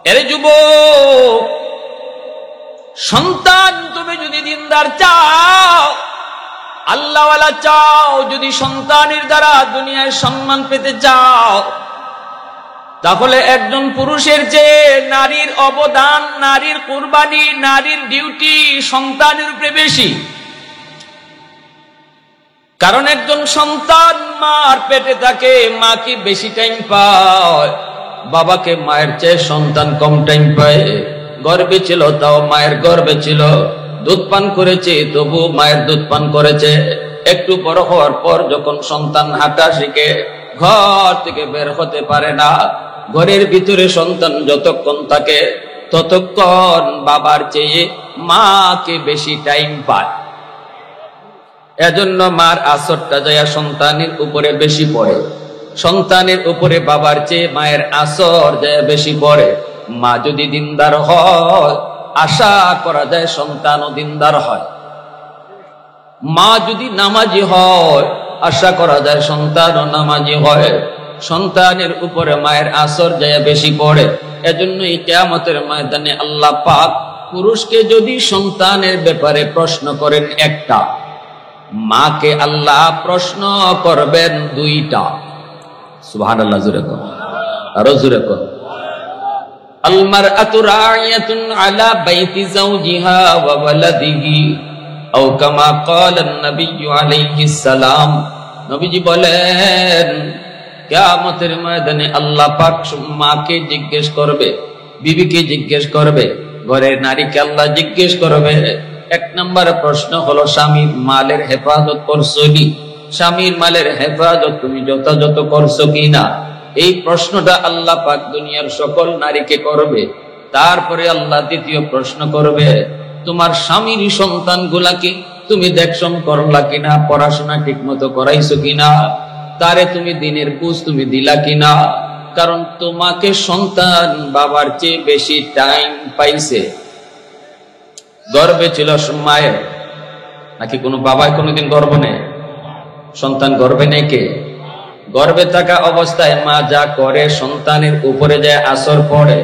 এরে যুবক, সন্তান তুমি যদি দিনদার চাও, আল্লাহওয়ালা চাও, যদি সন্তানের দ্বারা দুনিয়ায় সম্মান পেতে চাও, তাহলে একজন পুরুষের চেয়ে নারীর অবদান, নারীর কুরবানি, নারীর ডিউটি সন্তানের উপরে বেশি। কারণ একজন সন্তান মার পেটে থাকে, মা কি বেশি টাইম পায়? বাবাকে মায়ের চেয়ে সন্তান কম টাইম পায়। গর্ভে ছিল তাও মায়ের গর্ভে ছিল, দুধ পান করেছে তবু মায়ের দুধ পান করেছে। একটু বড় হওয়ার পর যখন সন্তান হাঁটা শিখে, ঘর থেকে বের হতে পারে না, ঘরের ভিতরে সন্তান যতক্ষণ থাকে ততক্ষণ বাবার চেয়ে মাকে বেশি টাইম পায়। এজন্য মার আসরটা যায় সন্তানের উপরে বেশি পড়ে, সন্তানের উপরে বাবার চেয়ে মায়ের আসর যায় বেশি পড়ে। মা যদি দিনদার হয়, আশা করা যায় সন্তানও দিনদার হয়। মা যদি নামাজি হয়, আশা করা যায় সন্তানও নামাজি হয়। সন্তানের উপরে মায়ের আসর যায় বেশি পড়ে। এজন্যই কিয়ামতের ময়দানে আল্লাহ পাক পুরুষকে যদি সন্তানের ব্যাপারে প্রশ্ন করেন একটা, মাকে আল্লাহ প্রশ্ন করবেন দুইটা। সুবহানাল্লাহ, জোরে কর, আরো জোরে কর। আল মারআতু রাইয়াতুন আলা বাইতি যাওজিহা ওয়া ওয়ালাদিহি আও কামা ক্বালা an-নাবিয়্যু আলাইহিস সালাম। নবীজি বলেন, কিয়ামতের ময়দানে আল্লাহ পাক মাকে জিজ্ঞেস করবে, বিবিকে জিজ্ঞেস করবে, ঘরের নারীকে আল্লাহ জিজ্ঞেস করবে। এক নম্বর প্রশ্ন হলো, স্বামীর মালের হেফাজত করছো কি? স্বামীর মালের হেফাজত তুমি যথাযথ করছো কিনা? এই প্রশ্নটা আল্লাহ পাক দুনিয়ার সকল নারীকে করবে। তারপরে আল্লাহ দ্বিতীয় প্রশ্ন করবে, তোমার স্বামীর সন্তানগুলাকে তুমি দেখশন করলা কিনা, পড়াশোনা ঠিক মতো করাইছো কিনা, তারে তুমি দিনের বুঝ তুমি দিলা কিনা? কারণ তোমাকে সন্তান বাবার চেয়ে বেশি টাইম পাইছে। গর্ভে ছিল মায়ের, নাকি কোনো বাবায় কোনোদিন গর্ভ নেই? সন্তান গর্ভে নেই কে? গর্ভে থাকা অবস্থায় মা যা করে সন্তানের উপরে যায় আসর পড়ে।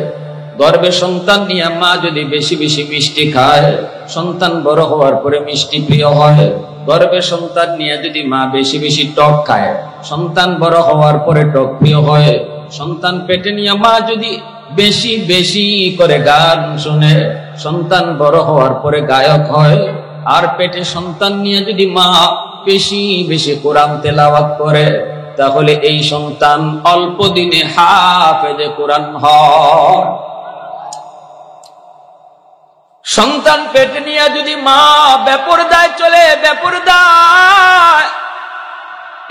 গর্ভে সন্তান নিয়ে মা যদি বেশি বেশি মিষ্টি খায়, সন্তান বড় হওয়ার পরে মিষ্টি প্রিয় হয়। গর্ভে সন্তান নিয়ে যদি মা বেশি বেশি টক খায়, সন্তান বড় হওয়ার পরে টক প্রিয় হয়। সন্তান পেটে নিয়ে মা যদি বেশি বেশি করে গান শুনে, সন্তান বড় হওয়ার পরে গায়ক হয়। আর পেটে সন্তান নিয়ে যদি মা বেশি বেশি কোরআন তেলাওয়াত করে, তাহলে এই সন্তান অল্প দিনে হাফেজে কোরআন হয়। সন্তান পেটে নিয়ে যদি মা বেপরদায় চলে, বেপরদায়,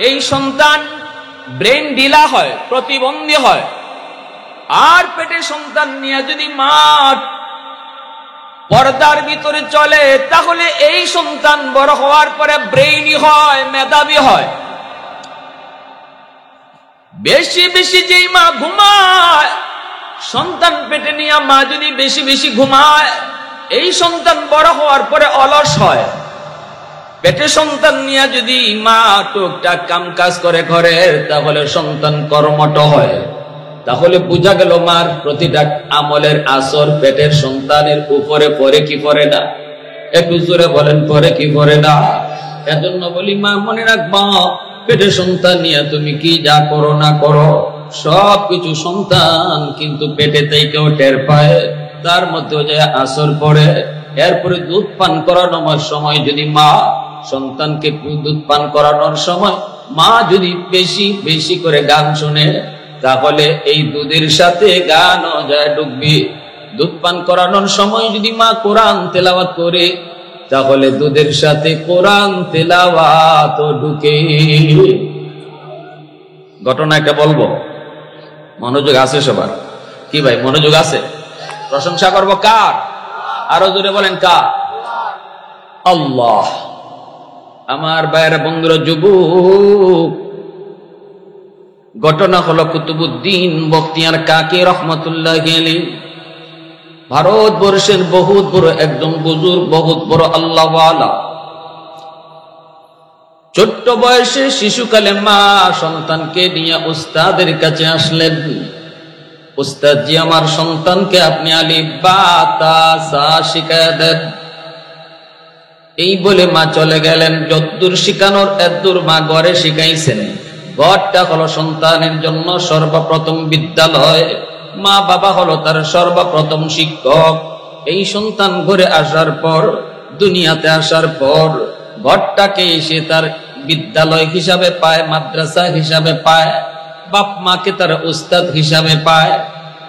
এই সন্তান ব্রেন ঢিলা হয়, প্রতিবন্ধী হয়। আর পেটে সন্তান নিয়ে যদি মা পর্দার ভিতরে চলে, তাহলে এই সন্তান বড় হওয়ার পরে ব্রেইনি হয়, মেধাবী হয়। বেশি বেশি যেই মা ঘুমায়, সন্তান পেটে নিয়ে মা যদি বেশি বেশি ঘুমায়, এই সন্তান বড় হওয়ার পরে অলস হয়। পেটে সন্তান নিয়ে যদি মা টুকটাক কাম কাজ করে ঘরের, তাহলে সন্তান কর্মঠ হয়। তাহলে বোঝা গেল মার প্রতিটা আমলের আসর পেটের সন্তানের উপরে পড়ে কি পড়ে না? একটু জোরে বলেন, পড়ে কি পড়ে না? এজন্য বলি মা মনে রাখবা, পেটে সন্তান নিয়ে তুমি কি যা করো না করো, সব কিছু সন্তান কিন্তু পেটে থেকেও টের পায়, তার মধ্যেও যে আসর পড়ে। এরপরে দুধ পান করানোর সময় যদি মা সন্তানকে দুধ পান করানোর সময় মা যদি বেশি বেশি করে গান শুনে, তাহলে এই দুধের সাথে গানও যায় ডুববে। দুধ পান করানোর সময় যদি মা কোরআন তেলাওয়াত করে, তাহলে দুধের সাথে কোরআন তেলাওয়াত ঢুকে। ঘটনা একটা বলবো, মনোযোগ আছে সবার? কি ভাই মনোযোগ আছে? প্রশংসা করবো কার? আরো জোরে বলেন কার? আল্লাহ। আমার ভাইয়েরা, বন্ধুরা, যুবক, ঘটনা হলো কুতুবউদ্দিন বখতিয়ার কাকি রহমতুল্লাহি আলাইহি, ভারতবর্ষের বহুত বড় একজন বুজুর্গ, বহুত বড় আল্লাহওয়ালা। ছোট্ট বয়সে শিশুকালে মা সন্তানকে নিয়ে উস্তাদের কাছে আসলেন। উস্তাদ জি, আমার সন্তানকে আপনি আলিফ বা তা সা শিখায়া দেন। এই বলে মা চলে গেলেন। যদ্দূর শিখানোর এদ্দূর মা ঘরে শিখাইছেন। ঘরটা হলো সন্তানের জন্য সর্বপ্রথম বিদ্যালয়, মা বাবা হলো তার সর্বপ্রথম শিক্ষক। এই সন্তান ঘরে আসার পর, দুনিয়াতে আসার পর ঘরটাকে সে তার বিদ্যালয় হিসাবে পায়, মাদ্রাসা হিসাবে পায়, বাপ মাকে তার উস্তাদ হিসাবে পায়।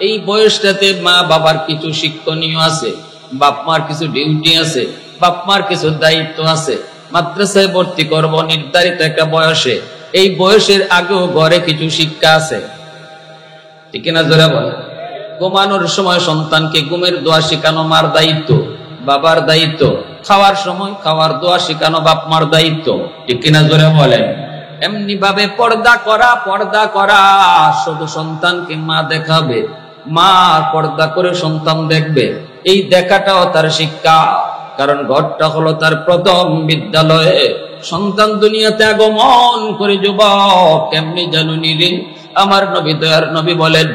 এই বয়সটাতে মা বাবার কিছু শিক্ষণীয় আছে, বাপ মার কিছু ডিউটি আছে, বাপ মার কিছু দায়িত্ব আছে। মাদ্রাসায় ভর্তি করব নির্ধারিত একটা বয়সে, এই বয়সের আগেও ঘরে কিছু শিক্ষা আছে, ঠিক না? জোরে বলে। ঘুমানোর সময় সন্তানকে ঘুমের দোয়া শেখানো মার দায়িত্ব, বাবার দায়িত্ব। খাওয়ার সময় খাওয়ার দোয়া শেখানো বাপ মার দায়িত্ব, ঠিক কিনা? জোরে বলেন। এমনি ভাবে পর্দা করা শুধু সন্তানকে মা দেখাবে, মা পর্দা করে সন্তান দেখবে, এই দেখাটাও তার শিক্ষা। কারণ ঘরটা হলো তার প্রথম বিদ্যালয়ে। সন্তান দুনিয়াতে আগমন করে যুবক কেমনি জানুনি রে? আমার নবী, দয়ার নবী বলেন,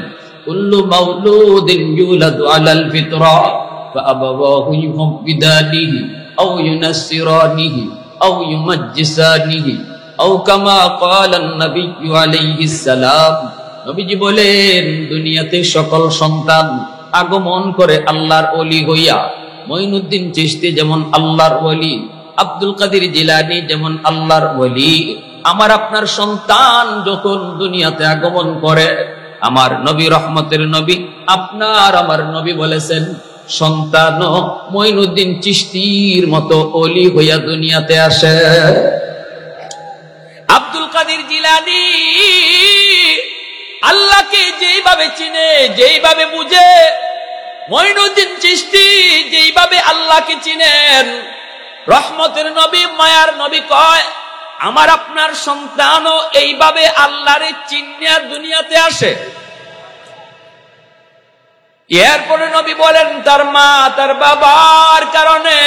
কুল্লু মাউলুদিন ইউলাদু আলাল ফিতরা ফাআবাওয়াহু ইউহাব্বিদানিহি আও ইউনাসসিরানিহি আও ইউমাজ্জিসানিহি আও কামা ক্বালা আন-নাবিয়্যু আলাইহিস সালাম। নবীজি বলেন, দুনিয়াতে সকল সন্তান আগমন করে আল্লাহর ওলি হইয়া। মঈনুদ্দিন চিশতি যেমন আল্লাহর ওলি, আব্দুল কাদের জিলানী যেমন আল্লাহর ওলি। আমার আপনার সন্তান যখন দুনিয়াতে আগমন করে, আমার নবী, রহমতের নবী, আপনার আমার নবী বলেছেন, সন্তান মঈনুদ্দিন চিশতির মতো ওলি হইয়া দুনিয়াতে আসে। আব্দুল কাদের জিলানী আল্লাহকে যেইভাবে চিনে, যেইভাবে বুঝে, মঈনুদ্দিন চিশতি যেইভাবে আল্লাহকে চিনেন, রহমতের নবী, মায়ার নবী কয়, আমার আপনার সন্তানও এইভাবে আল্লাহরে চিনে দুনিয়াতে আসে। এরপরে নবী বলেন, তার মা, তার বাবার কারণে,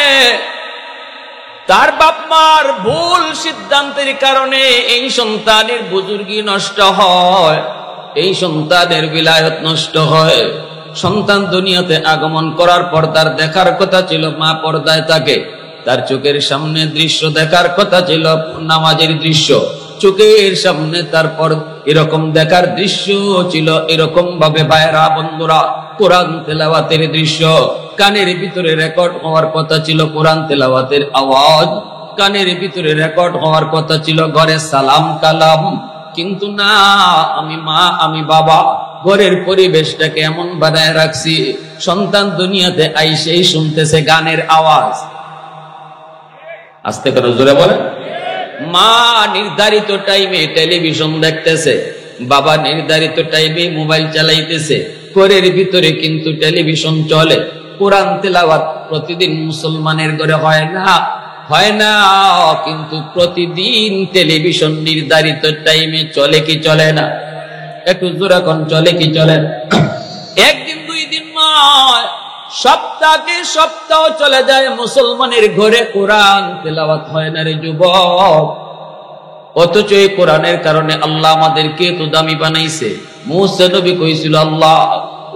তার বাপ মার ভুল সিদ্ধান্তের কারণে এই সন্তানের বুজুর্গি নষ্ট হয়, এই সন্তানের বিলায়ত নষ্ট হয়। সন্তান দুনিয়াতে আগমন করার পর তার দেখার কথা ছিল মা পর্দায় থাকে, তার চোখের সামনে দৃশ্য দেখার কথা ছিল নামাজের দৃশ্য, চোখের সামনে তারপর এরকম দেখার দৃশ্য ছিল এরকম ভাবে ভাইরা বন্ধুরা কোরআন তেলাওয়াতের দৃশ্য। কানের ভিতরে রেকর্ড হওয়ার কথা ছিল কোরআন তেলাওয়াতের আওয়াজ, কানের ভিতরে রেকর্ড হওয়ার কথা ছিল ঘরে সালাম কালাম। কিন্তু না, আমি মা, আমি বাবা ঘরের পরিবেশটাকে এমন বানায় রাখছি, সন্তান দুনিয়াতে আইসেই শুনতেছে গানের আওয়াজ। আস্তে করে জোরে বলে। মা নির্ধারিত টাইমে টেলিভিশন দেখতেছে, বাবা নির্ধারিত টাইমে মোবাইল চালাইতেছে, ঘরের ভিতরে কিন্তু টেলিভিশন চলে। কোরআন তেলাওয়াত প্রতিদিন মুসলমানের ঘরে হয় না, কিন্তু প্রতিদিন টেলিভিশন নির্ধারিত টাইমে চলে কি চলে না? একটু জোরে কোন, চলে কি চলে না? একদিন দুই দিন নয়, সপ্তাহে সপ্তাহ চলে যায়, মুসলমানের ঘরে কোরআন তেলাওয়াত হয় না রে যুবক। অথচ এই কোরআনের কারণে আল্লাহ আমাদেরকে তো দামি বানাইছে। মুসা নবী কইছিল, আল্লাহ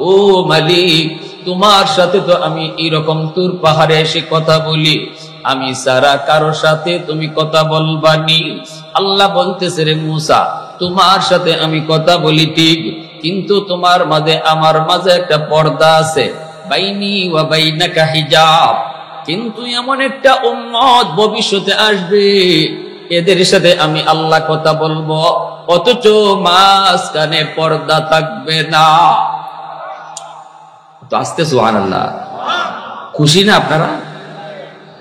ও মালিক, তোমার সাথে তো আমি এরকম তুর পাহাড়ে এসে কথা বলি, আমি সারা কারো সাথে তুমি কথা বলবানি। আল্লাহ বলতেছে, রে মুসা, তোমার সাথে আমি কথা বলি ঠিক, কিন্তু তোমার মাঝে আমার মাঝে একটা পর্দা আছে, বাইনি ওয়া বাইনাকা হিজাব। কিন্তু এমন একটা উম্মত ভবিষ্যতে আসবে, এদের সাথে আমি আল্লাহ কথা বলবো, অথচ মাঝখানে পর্দা থাকবে না। তো আস্তে সুবহানাল্লাহ, খুশি না আপনারা?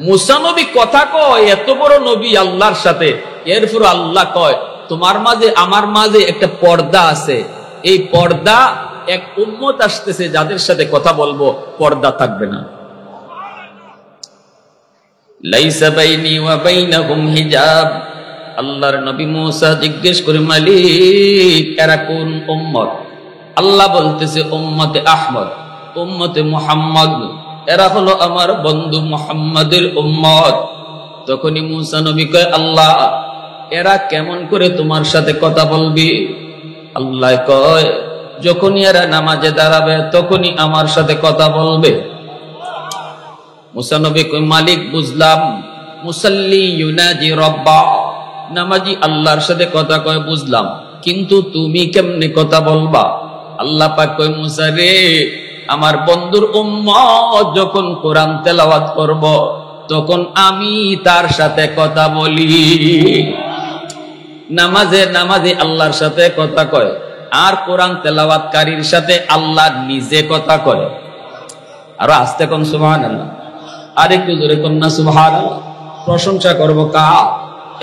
মুসা নবী কথা কয়, এত বড় নবী আল্লাহর সাথে, এরপর আল্লাহ কয় তোমার মাঝে আমার মাঝে একটা পর্দা আছে, এই পর্দা এক উম্মত আসতেছে যাদের সাথে কথা বলবো, পর্দা থাকবে না। লাইসা বাইনি ওয়া বাইনাহুম হিজাব। আল্লাহর নবী মুসা জিজ্ঞেস করে, মালিক এরা কোন উম্মত? আল্লাহ বলতেছে, উম্মতে আহমদ, উম্মতে মুহাম্মদ, এরা হলো আমার বন্ধু মুহাম্মাদের উম্মত। তখনই মুসা নবী কয়, আল্লাহ এরা কেমন করে তোমার সাথে কথা বলবি? আল্লাহ কয়, যখনই এরা নামাজে দাঁড়াবে তখনই আমার সাথে কথা বলবে। মুসা নবী কই, মালিক বুঝলাম, মুসাল্লি ইউনাজি রব্বা, নামাজি আল্লাহর সাথে কথা কয় বুঝলাম, কিন্তু তুমি কেমনে কথা বলবা? আল্লাহ পাক কই, মুসা রে, আমার বন্ধুর উম্মত যখন কোরআন তেলাওয়াত করব তখন আমি তার সাথে কথা বলি। নামাজে নামাজে আল্লাহর সাথে কথা কয়, আর কোরআন তেলাওয়াতকারীর সাথে আল্লাহ নিজে কথা কয়। আরো আস্তে কোন সুবহানাল্লাহ, আর একটু জোরে কোন না সুবহানাল্লাহ। প্রশংসা করব কার?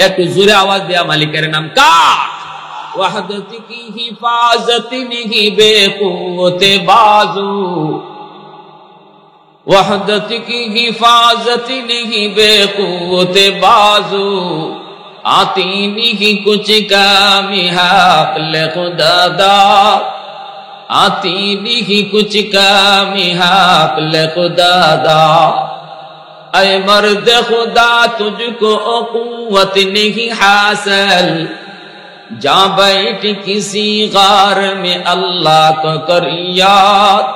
একটু জোরে আওয়াজ দিয়া মালিকের নাম কার? ওয়াহদতি কি হিফাজতি নিহি বেকুতে বাজু, ওয়াহদতি কি হিফাজতি নিহি বেকুতে বাজু, आती नहीं कुछ कामी हक ले खुदा दा, आती नहीं कुछ कामी हक ले खुदा दा, ऐ मर्द खुदा तुझको कुव्वत नहीं हासिल, जा बैठ किसी गार में अल्लाह को कर याद,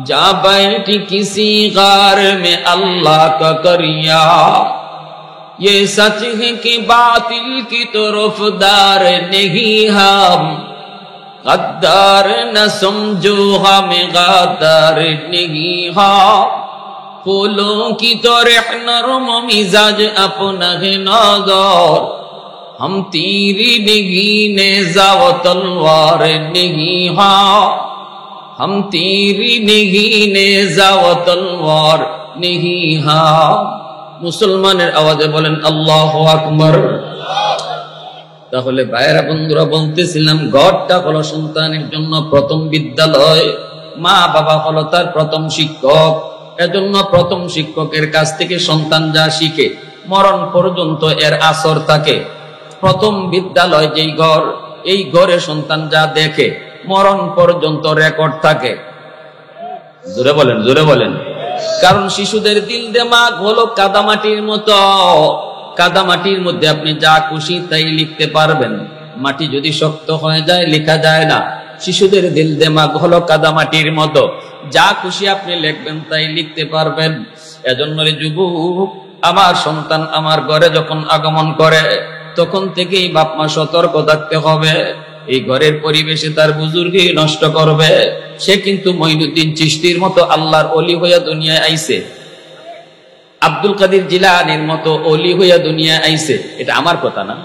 जा बैठ किसी गार में अल्लाह को कर याद, ये सच है कि बातिल की तरफदार नहीं हम, गद्दार न समझो हमें गद्दार नहीं हम, फूलों की तरह नरम मिजाज अपना है नज़र, हम तीरी नहीं नेज़ा व तलवार नहीं हम, हम तीरी नहीं नेज़ा व तलवार नहीं हम। মুসলমানের আওয়াজে বলেন আল্লাহু আকবার। তাহলে ভাইয়েরা বন্ধুরা, বলতেছিলাম ঘরটা হলো সন্তানের জন্য প্রথম বিদ্যালয়, মা বাবা হলো তার প্রথম শিক্ষক। এজন্য প্রথম শিক্ষকের কাছ থেকে সন্তান যা শিখে মরণ পর্যন্ত এর আসর থাকে। প্রথম বিদ্যালয় যেই ঘর, এই ঘরে সন্তান যা দেখে মরণ পর্যন্ত রেকর্ড থাকে। জোরে বলেন, জোরে বলেন। কারণ শিশুদের দিল দিমাগ হলো কাদামাটির মতো, কাদামাটির মধ্যে আপনি যা খুশি তাই লিখতে পারবেন, মাটি যদি শক্ত হয়ে যায় লেখা যায় না। শিশুদের দিল দিমাগ হলো কাদামাটির মতো, যা খুশি আপনি লিখবেন তাই লিখতে পারবেন। এজন্য যুবক, আমার সন্তান আমার ঘরে যখন আগমন করে তখন থেকেই বাপ মা সতর্ক থাকতে হবে। এই ঘরের পরিবেশে তার বুজুর্গি নষ্ট করবে। সে কিন্তু মঈনুদ্দিন চিশতির মতো আল্লাহর ওলি হইয়া দুনিয়ায় আইছে, আব্দুল কাদের জিলানীর মতো ওলি হইয়া দুনিয়ায় আইছে। এটা আমার কথা না,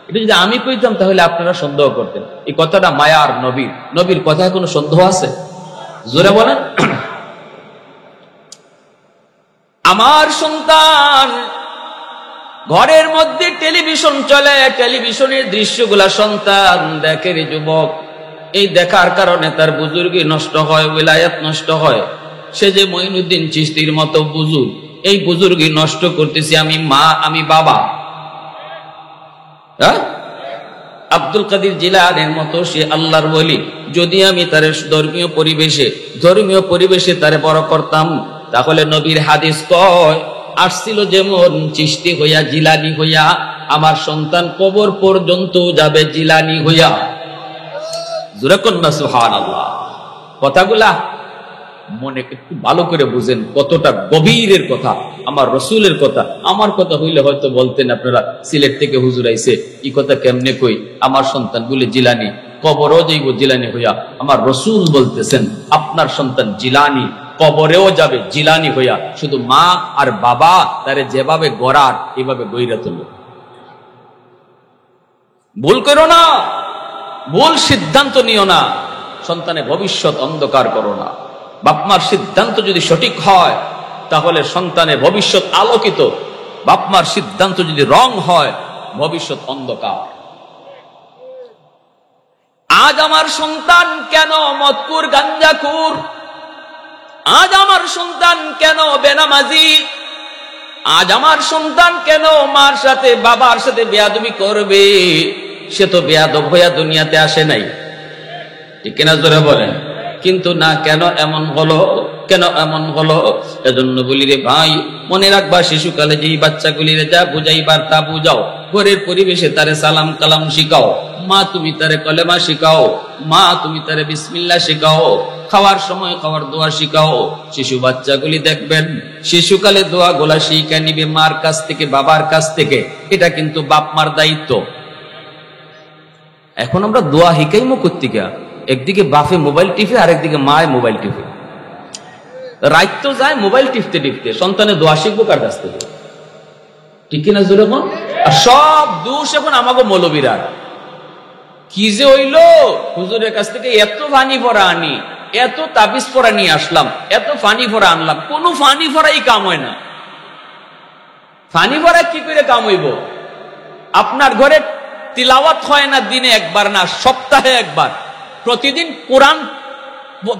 এটা যদি আমি কইতাম তাহলে আপনারা সন্দেহ করতেন। এই কথাটা মায়ার নবীর, নবীর কথায় কোনো সন্দেহ আছে? জোরে বলেন। আমার সন্তান ঘরের মধ্যে টেলিভিশন চলে, টেলিভিশনের দৃশ্যগুলা সন্তান দেখে রে যুবক। এই দেখার কারণে তার বুজুর্গি নষ্ট হয়, উলায়াত নষ্ট হয়। সে যে মঈনুদ্দিন চিশতির মতো বুজুর্গ, এই বুজুর্গি নষ্ট করতেছি আমি মা, আমি বাবা। আব্দুল কাদের জিলানীর মতো সে আল্লাহর ওলি, যদি আমি তার ধর্মীয় পরিবেশে তারে বড় করতাম, তাহলে নবীর হাদিস কয় আসছিল যেমন চিশতি হইয়া জিলানি হইয়া, আমার সন্তান কবর পর্যন্ত যাবে জিলানি হইয়া। জোরে কন্যা সুবহানাল্লাহ। কথাগুলা মনে একটু ভালো করে বুঝেন, কতটা গভীরের কথা, আমার রসুলের কথা। আমার কথা হইলে হয়তো বলতেন আপনারা, সিলেট থেকে হুজুর আইছে, এই কথা কেমনে কই, আমার সন্তান বলে জিলানি, কবরও যাইব জিলানি হইয়া। আমার রসুল বলতেছেন আপনার সন্তান জিলানি, কবরেও যাবে জিলানি হইয়া। শুধু মা আর বাবা তারে যেভাবে গড়ার এভাবে গইরা তুলো। ভুল করো না, ভুল সিদ্ধান্ত নিও না, সন্তানের ভবিষ্যৎ অন্ধকার করো না। বাপমার সিদ্ধান্ত যদি সঠিক হয় তাহলে সন্তানের ভবিষ্যৎ আলোকিত, বাপমার সিদ্ধান্ত যদি রং হয় ভবিষ্যৎ অন্ধকার। আজ আমার সন্তান কেন মদকুর গাঞ্জাখুর, আজ আমার সন্তান কেন বেনামাজি, আজ আমার সন্তান কেন মার সাথে বাবার সাথে বেয়াদবি করবে? সে তো বেয়াদব হইয়া দুনিয়াতে আসে নাই, ঠিক কিনা জোরে বলেন। কিন্তু না, কেন এমন হলো, কেন এমন হলো? এজন্য বলি রে ভাই, মনে রাখবা শিশুকালে যেই বাচ্চাগুলিরে যা বুঝাইবার তা বুঝাও, ঘরের পরিবেশে তারে সালাম কালাম শিখাও। মা তুমি তারে কলেমা শিখাও, মা তুমি তারে বিসমিল্লাহ শিখাও, খাওয়ার সময় খাওয়ার দোয়া শিখাও। শিশু বাচ্চাগুলি দেখবেন শিশুকালে দোয়া গোলা শিখা নিবে মার কাছ থেকে, বাবার কাছ থেকে। এটা কিন্তু বাপ মার দায়িত্ব। এখন আমরা দোয়া শিখাইমো কোত্থেকে? একদিকে বাপে মোবাইল টিপে, আরেকদিকে মায় মোবাইল টিপে। রাত তো যায় মোবাইল টিপতে টিপতে, সন্তানের দোয়া শিখবো কার কাছ থেকে? ঠিক কিনা জোরে কোন? আর সব দোষ এখন আমাকে মৌলবীরা। কি যে হইলো, হুজুরের কাছ থেকে এত ফানি ভরা আনি, এত তাবিজ পরা নিয়ে আসলাম, এত ফানি ভরা আনলাম, কোন ফানি ভরাই কাম হয় না। ফানি ভরা কি করে কাম হইব? আপনার ঘরে তিলাওয়াত হয় না দিনে একবার, না সপ্তাহে একবার, প্রতিদিন কোরআন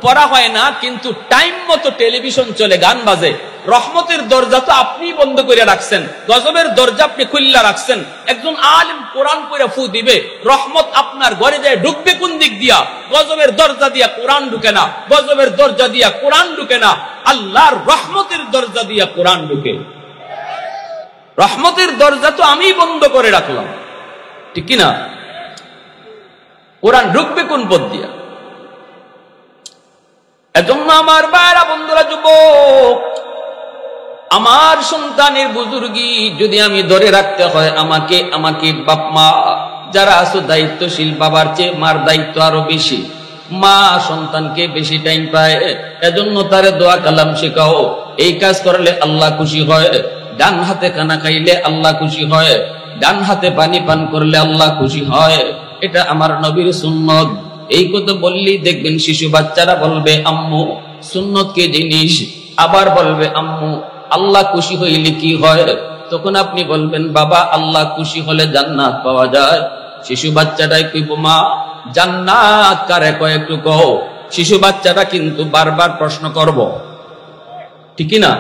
পড়া হয় না, কিন্তু টাইম মতো টেলিভিশন চলে, গান বাজে। রহমতের দরজা তো আপনি বন্ধ করে রাখছেন, গজবের দরজা আপনি খুল্লা রাখছেন। একজন আলেম কোরআন পড়ে ফু দিবে, রহমত আপনার ঘরে যায় ঢুকবে কোন দিক দিয়া? গজবের দরজা দিয়া কোরআন ঢুকে না, গজবের দরজা দিয়া কোরআন ঢুকে না, আল্লাহর রহমতের দরজা দিয়া কোরআন ঢুকে। রহমতের দরজা তো আমি বন্ধ করে রাখলাম, ঠিক কিনা? কোরআন ঢুকবে কোন পথ দিয়া? এজন্য আমার ভাইরা, বন্ধুরা, যুবক, আমার সন্তানের বুজুর্গি যদি আমি ধরে রাখতে হয়, আমাকে বাপ মা যারা আছো দায়িত্বশীল, বাবার চেয়ে মার দায়িত্ব আরো বেশি। মা সন্তানকে বেশি টাইম পায়, এজন্য তারে দোয়া কালাম শেখাও। এই কাজ করলে আল্লাহ খুশি হয়। ডান হাতে খানা খাইলে আল্লাহ খুশি হয়, ডান হাতে পানি পান করলে আল্লাহ খুশি হয়। এটা আমার নবীর সুন্নত। এই কথা বললেই দেখবেন শিশু বাচ্চারা বলবে আম্মু সুন্নত কি জিনিস, আবার বলবে আম্মু আল্লাহ খুশি হইলে কি হয়। তখন আপনি বলবেন বাবা আল্লাহ খুশি হলে জান্নাত পাওয়া যায়। শিশু বাচ্চাটাই কইব মা জান্নাত কারে কয় একটু কও। শিশু বাচ্চাটা কিন্তু বারবার প্রশ্ন করব, ঠিক না?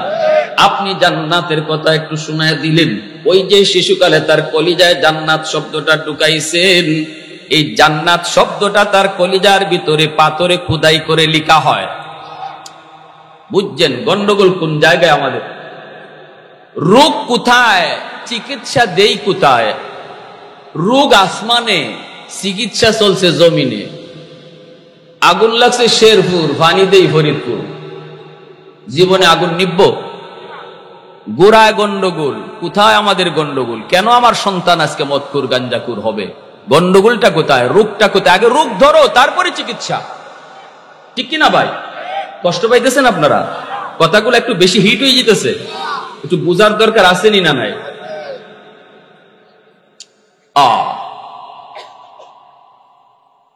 আপনি জান্নাতের কথা একটু শুনায় দিলেন, ওই যে শিশুকালে তার কলিজায় জান্নাত শব্দটা ঢুকাইছেন, এই জান্নাত শব্দটা তার কলিজার ভিতরে পাথরে খোদাই করে লেখা হয়। বুঝছেন গন্ডগোল কোন জায়গায় আমাদের? রোগ কোথায়, চিকিৎসা দেই কোথায়? রোগ আসমানে, চিকিৎসা চলছে জমিনে। আগুন লাগছে শেরপুর, পানি দেই ফরিদপুর। জীবনে আগুন নিবব? গোড়ায় গন্ডগোল। কোথায় আমাদের গন্ডগোল? কেন আমার সন্তান আজকে মদখোর গাঞ্জাখোর হবে? গন্ডগোলটা কোথায়? রোগটা কোথায়? আগে রোগ ধরো, তারপরে চিকিৎসা, ঠিক কিনা ভাই? কষ্ট পাইতেছেন আপনারা? কথাগুলো একটু বেশি হিট হয়ে যেতেছে, একটু বোঝার দরকার আসেনি না নাই?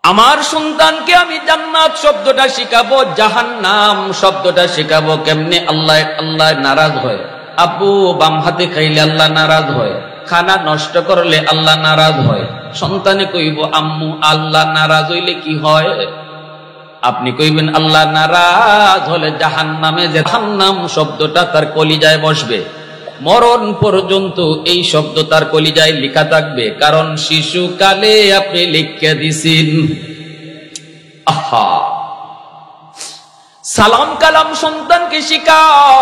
আমার সন্তানকে আমি জান্নাত শব্দটা শিখাবো, জাহান্নাম শব্দটা শিখাবো। কেমনে? আল্লাহ আল্লাহ নারাজ হয়। আপু বাম হাতে খাইলে আল্লাহ নারাজ হয়, খানা নষ্ট করলে আল্লাহ নারাজ হয়। সন্তানে কইব আম্মু আল্লাহ নারাজ হইলে কি হয়? আপনি কইবেন আল্লাহ নারাজ হলে জাহান্নামে, জাহান্নাম শব্দটা তার কলিজায় বসবে। মরণ পর্যন্ত এই শব্দ তার কলিজায় লেখা থাকবে, কারণ শিশুকালে আপনি লিখে দিছেন। আহা, সালাম কালাম সন্তানকে শিখাও।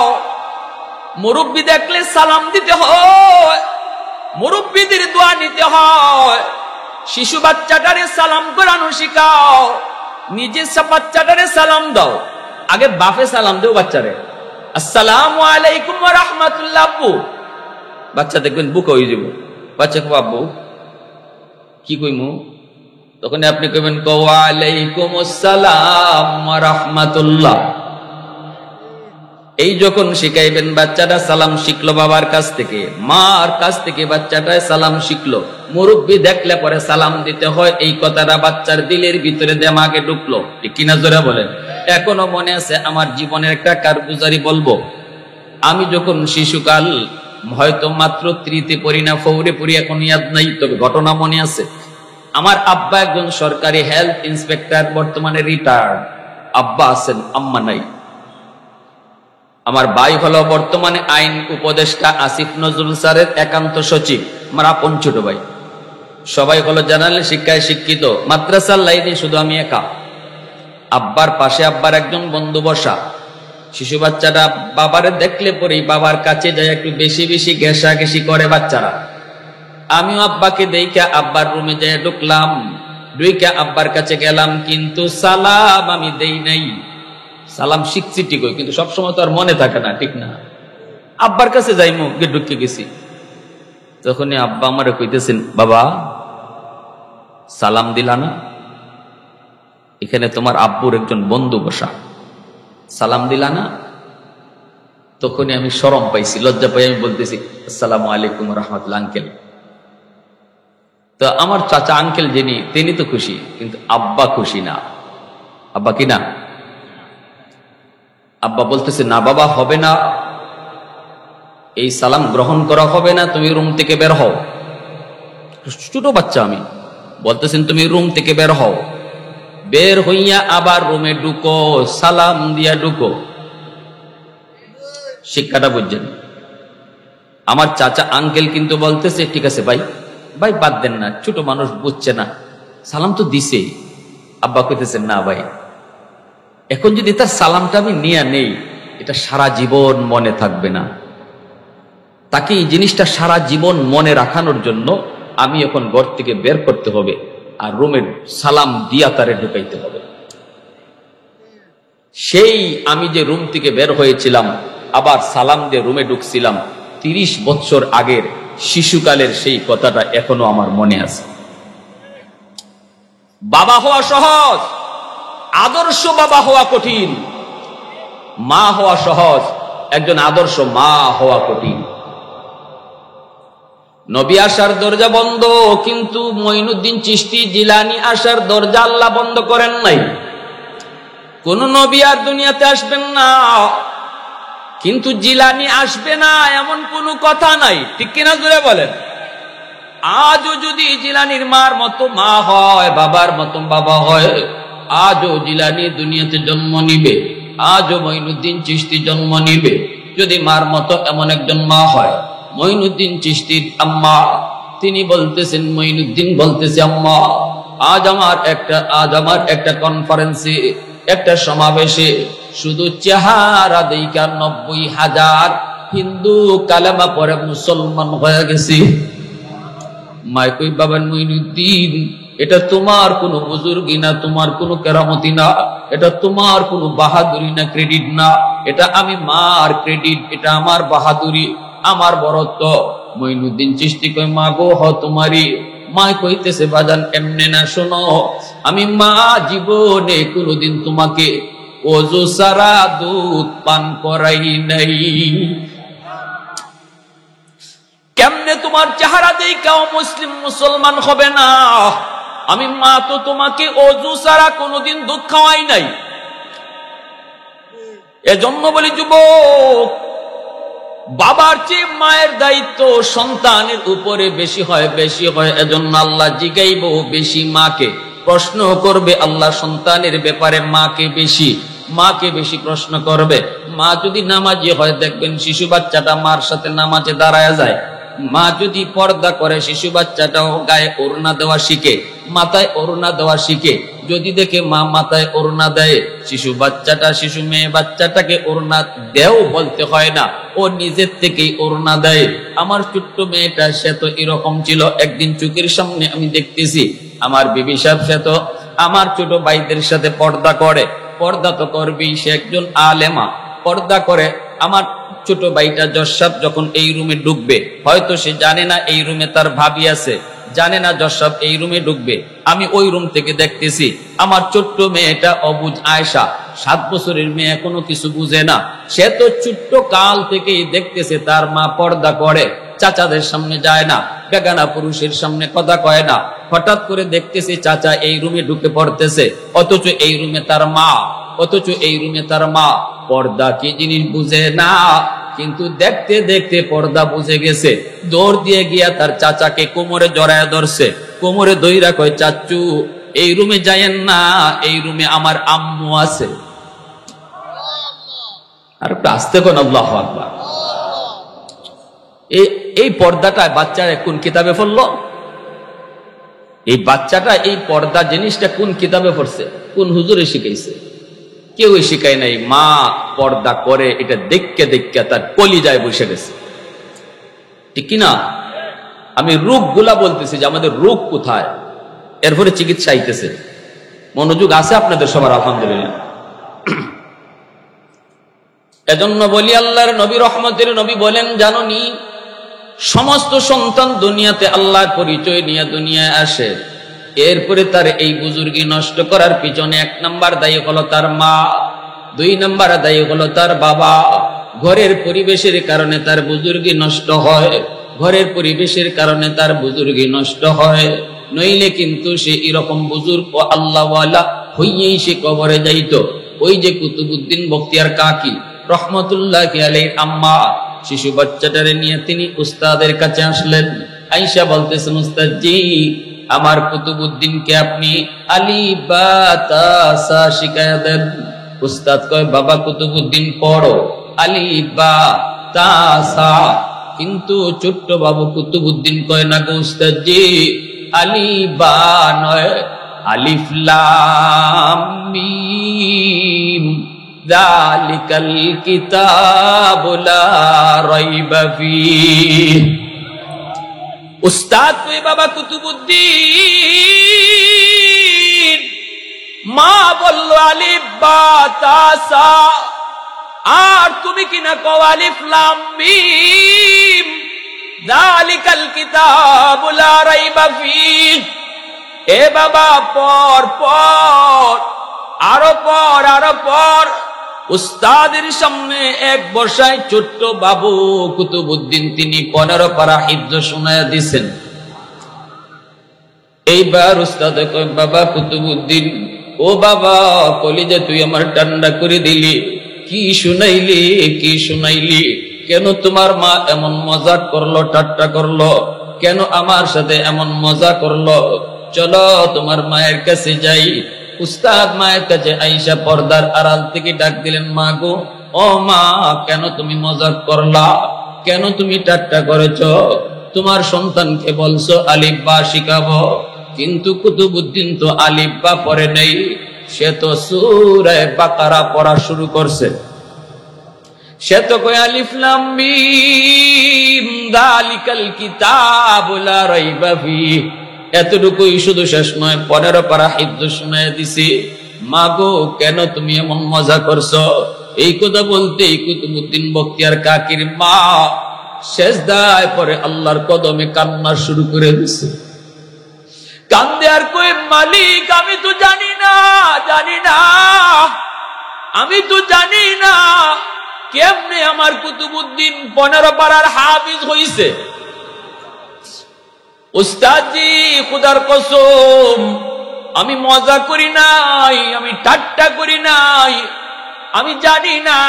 মুরব্বি দেখলে সালাম দিতে হয়, মুরব্বিদের দোয়া নিতে হয়। শিশু বাচ্চাটারে সালাম করানো শিখাও, নিজের বাচ্চাটারে সালাম দাও। আগে বাপে সালাম দেও বাচ্চারে, আসসালামু আলাইকুম ওয়া রাহমাতুল্লাহ। আব্বু, বাচ্চা দেখবেন বুকে হয়ে যাব। বাচ্চা কো আব্বু কি কইমু? তখন আপনি কইবেন ওয়া আলাইকুম আসসালাম ওয়া রাহমাতুল্লাহ। এই যখন শিখাইবেন, বাচ্চাটা সালাম শিখলো বাবার কাছ থেকে, মার কাছ থেকে বাচ্চাটা সালাম শিখলো। মুরব্বি দেখলে পরে সালাম দিতে হয়, এই কথাটা বাচ্চার দিলের ভিতরে দেমাগে ঢুকলো, ঠিক কিনা জোরে বলেন? এখনো মনে আছে আমার জীবনের একটা কারগুজারি বলবো। আমি যখন শিশুকাল, হয়তো মাত্র 3তে পড়ি না 4-এ পড়ি, এখন ইয়াদ নাই, তবে ঘটনা মনে আছে। আমার আব্বা একজন সরকারি হেলথ ইন্সপেক্টর, বর্তমানে রিটায়ার্ড। আব্বা আছেন, আম্মা নাই। আমার ভাই হলো বর্তমানে আইন উপদেষ্টা আসিফ নজরুল স্যারের একান্ত সচিব, আমার আপন ছোট ভাই। সবাই হলো জানালে শিক্ষায় শিক্ষিত, মাদ্রাসার লাইনে শুধু আমি একা। আব্বার পাশে আব্বার একজন বন্ধু বসা। শিশু বাচ্চাটা বাবারে দেখলে পরেই বাবার কাছে যায়, একটু বেশি বেশি ঘেঁষাঘেঁষি করে বাচ্চারা। আমিও আব্বাকে দেইখা আব্বার রুমে যেয়ে ঢুকলাম, ঢুইকা আব্বার কাছে গেলাম, কিন্তু সালাম আমি দেই নাই। সালাম শিখছি ঠিকই, কিন্তু সবসময় তো আর মনে থাকে না, ঠিক না? আব্বার কাছে যাইমু, ঢুকে গেছি। তখনই আব্বা আমারে কইতেছেন, বাবা সালাম দিলা না? এখানে তোমার আব্বুর একজন বন্ধু বসা, সালাম দিলা না? তখনই আমি শরম পাইছি, লজ্জা পাই। আমি বলতেছি, আসসালামু আলাইকুম রাহমাতুল্লাহ আঙ্কেল। তো আমার চাচা আঙ্কেল যিনি, তিনি তো খুশি, কিন্তু আব্বা খুশি না। আব্বা কি না? আব্বা বলতেছে, না বাবা, হবে না, এই সালাম গ্রহণ করা হবে না, তুমি রুম থেকে বের হও। ছোট বাচ্চা আমি। বলতেছেন, তুমি রুম থেকে বের হও। বের হইয়া আবার রুমে ঢুকো, সালাম দিয়া ঢুকো। শিক্ষাটা বুঝছেন? আমার চাচা আঙ্কেল কিন্তু বলতেছে, ঠিক আছে ভাই, ভাই বাদ দেন না, ছোট মানুষ বুঝছে না, সালাম তো দিছে। আব্বা কইতেছেন, না ভাই, এখন যদি তার সালামটা আমি নিয়ে নেই, এটা সারা জীবন মনে থাকবে না। তাকে এই জিনিসটা সারা জীবন মনে রাখানোর জন্য আমি এখন ঘর থেকে বের করতে হবে, আর রুমে সালাম দিয়া তারে ঢুকাইতে হবে। সেই আমি যে রুম থেকে বের হয়েছিলাম, আবার সালাম দিয়ে রুমে ঢুকছিলাম, 30 বছর আগের শিশুকালের সেই কথাটা এখনো আমার মনে আছে। বাবা হওয়া সহজ, আদর্শ বাবা হওয়া কঠিন। মা হওয়া সহজ, একজন আদর্শ মা হওয়া কঠিন। নবী আসার দরজা বন্ধ, কিন্তু মঈনুদ্দিন চিশতি জিলানী আসার দরজা আল্লাহ বন্ধ করেন নাই। কোন নবী আর দুনিয়াতে আসবেন না, কিন্তু জিলানী আসবে না এমন কোন কথা নাই, ঠিক কিনা জোরে বলেন? আজও যদি জিলানীর মার মতো মা হয়, বাবার মতো বাবা হয়, আজও জিলানী দুনিয়াতে জন্ম নিবে, আজও মঈনুদ্দিন চিশতি জন্ম নিবে, যদি মার মতো এমন একজন মা হয়। মঈনুদ্দিন চিশতির আম্মা, তিনি বলতেছেন, মঈনুদ্দিন বলতেছে, আম্মা আজ আমার একটা কনফারেন্সে, একটা সমাবেশে শুধু চেহারা দেইখা 90,000 হিন্দু কালেমা পড়ে মুসলমান হয়ে গেছে। মায় কই, বাবা মঈনুদ্দিন, এটা তোমার কোনো বুজুর্গি না, তোমার কোনো কেরামতি না, এটা তোমার কোনো বাহাদুরি না, ক্রেডিট না, এটা আমি মার ক্রেডিট, এটা আমার বাহাদুরি, আমার বরত্ব। মঈনুদ্দিন চিশতি কই, মা গো হ তোমারই। মায় কইতেছে, বাজান এমনে না, শোনো, আমি মা জীবনে কোনোদিন তোমাকে ওযু সারা দুধ পান করাই নাই। কেমনে তোমার চেহারা দেখাও মুসলিম মুসলমান হবে না? আমি মা তো তোমাকে ওযু ছাড়া কোনোদিন দুধ খাওয়াই নাই। এজন্য বলি যুবক, বাবার চেয়ে মায়ের দায়িত্ব সন্তানের উপরে বেশি হয়, বেশি হয়। এজন্য আল্লাহ জিগাইব বেশি মাকে, প্রশ্ন করবে আল্লাহ সন্তানের ব্যাপারে মাকে বেশি প্রশ্ন করবে। মা যদি নামাজি হয়, দেখবেন শিশু বাচ্চাটা মার সাথে নামাজে দাঁড়ায় যায়। মা যদি পর্দা করে, শিশু বাচ্চাটাও গায়ে ওড়না দেওয়া শিখে, মাথায় ওড়না দেওয়া শিখে। যদি দেখে মা মাথায় ওড়না দেয়, শিশু মেয়ে বাচ্চাটাকে ওড়না দেও বলতে হয় না, ও নিজের থেকেই ওড়না দেয়। আমার ছোট্ট মেয়েটা, সে তো এরকম ছিল। একদিন চোখের সামনে আমি দেখতেছি, আমার বিবি সাহেব সে তো আমার ছোট ভাইদের সাথে পর্দা করে। পর্দা তো করবেই, সে একজন আলেমা, পর্দা করে। আমার ছোট ভাইটা জশাব যখন এই রুমে ঢুকবে, হয়তো সে জানে না এই রুমে তার ভাবি আছে, জানে না জশাব এই রুমে ঢুকবে। আমি ওই রুম থেকে দেখতেছি আমার ছোট্ট মেয়েটা অবুঝ আয়েশা, 7 বছরের মেয়ে, কোনো কিছু বুঝে না। সে তো ছোট্ট কাল থেকেই দেখতেছে তার মা পর্দা করে, চাচাদের সামনে যায় না, বেগানা পুরুষের সামনে কথা কয় না। হঠাৎ করে দেখতেছি চাচা এই রুমে ঢুকে পড়তেছে, অথচ এই রুমে তার মা পর্দা কি জিনিস বুঝে না, কিন্তু দেখতে দেখতে পর্দা বুঝে গেছে। দৌড় দিয়ে গিয়া তার চাচাকে কোমরে জড়ায় ধরছে, কোমরে দইরা কয়, চাচু এই রুমে যায়েন না, এই রুমে আমার আম্মু আছে। আর একটু আস্তে কোন, আল্লাহু আকবার। এই পর্দাটা বাচ্চারা কোন কিতাবে পড়লো? এই বাচ্চাটা এই পর্দা জিনিসটা কোন কিতাবে পড়ছে? কোন হুজুরে শিখাইছে? কেউ শিখায় নাই। মা পর্দা করে এটা দেখতে দেখতে তার কলিজায় বসে গেছে, ঠিক কিনা? আমি রোগগুলা বলতেছি যে আমাদের রোগ কোথায়, এরপরে চিকিৎসা আইতেছে। মনোযোগ আছে আপনাদের সবার? আলহামদুলিল্লাহ। এজন্য বলি, আল্লাহর নবী, রহমতের নবী বলেন, জানোনি সমস্ত সন্তান দুনিয়াতে আল্লাহর পরিচয় নিয়ে দুনিয়ায় আসে, এরপরে তার এই বুজুর্গি নষ্ট করার পিছনে 1 নাম্বার দায়ী হলো তার মা, 2 নাম্বার দায়ী হলো তার বাবা। ঘরের পরিবেশের কারণে তার বুজুর্গি নষ্ট হয়, ঘরের পরিবেশের কারণে তার বুজুর্গি নষ্ট হয়, নইলে কিন্তু সে এরকম বুজুর্গ ও আল্লাহওয়ালা হইয়েই সে কবরে যাইত। ওই যে কুতুবউদ্দিন বখতিয়ার কাকি রহমতুল্লাহি আলাইহির আম্মা শিশু বাচ্চাটারে নিয়ে তিনি উস্তাদের কাছে আসলেন। আয়েশা বলতেছেন, উস্তাদজি, আমার কুতুবউদ্দিনকে আপনি আলিফ বা তা সা শিখায়া দেন। উস্তাদ কয়, বাবা কুতুবউদ্দিন পড়ো আলিফ বা তা সা। কিন্তু ছোট্ট বাবু কুতুবউদ্দিন কয়, না গো উস্তাদজি, আলিফ বা নয়, আলিফ লাম মিম যালিকাল কিতাবু লা রাইবা ফীহ। উস্তাদ কই, বাবা কুতুবউদ্দিন, মা বলল আলিফ বা তা সা, আর তুমি কিনা কও আলিফ লাম মিম যালিকাল কিতাবু লা রাইবা ফীহ। এ বাবা পর পর, আরো পর, আরো পর। উস্তাদের সামনে এক বসায় ছোট্ট বাবু কুতুবউদ্দিন তিনি 15 পারা হিফজ শোনায়া দিছেন। এইবার উস্তাদ কয়, বাবা কুতুবউদ্দিন, ও বাবা কলিজা তুই আমার ঠান্ডা করে দিলি, কি শুনাইলি, কি শুনাইলি? কেন তোমার মা এমন মজাক করলো, ঠাট্টা করলো? কেন আমার সাথে এমন মজা করলো? চলো তোমার মায়ের কাছে যাই। উস্তাদ মায়ের কাছে আয়েশা পর্দার আড়াল থেকে ডাক দিলেন, মা গো, ও মা, কেন তুমি মজাক করলা? কেন তুমি ঠাট্টা করেছো? তোমার সন্তানকে বলছো আলিফ বা শিখাবো, কিন্তু কুতুবউদ্দিন তো আলিফ বা পড়ে নেই, সে তো সূরা বাকারা পড়া শুরু করছে। সে তো কয় আলিফ লাম মিম যালিকাল কিতাবু লা রাইবা ফীহ। এতটুকুই শুধু শেষ নয়, 15 পারা হিফজ শুনায়া দিছি। মা গো, কেন তুমি এমন মজা করছো? এই কথা বলতেই কুতুবউদ্দিন বখতিয়ার কাকির মা সেজদায় পড়ে আল্লাহর কদমে কান্না শুরু করে দিছে। কান্দে আর কই, মালিক, আমি তো জানি না, জানি না, আমি তো জানি না কেমনে আমার কুতুবউদ্দিন 15 পারার হাফিজ হইছে। উস্তাদজি, খুদার কসম, আমি মজা করি নাই, আমি ঠাট্টা করি নাই, আমি জানি না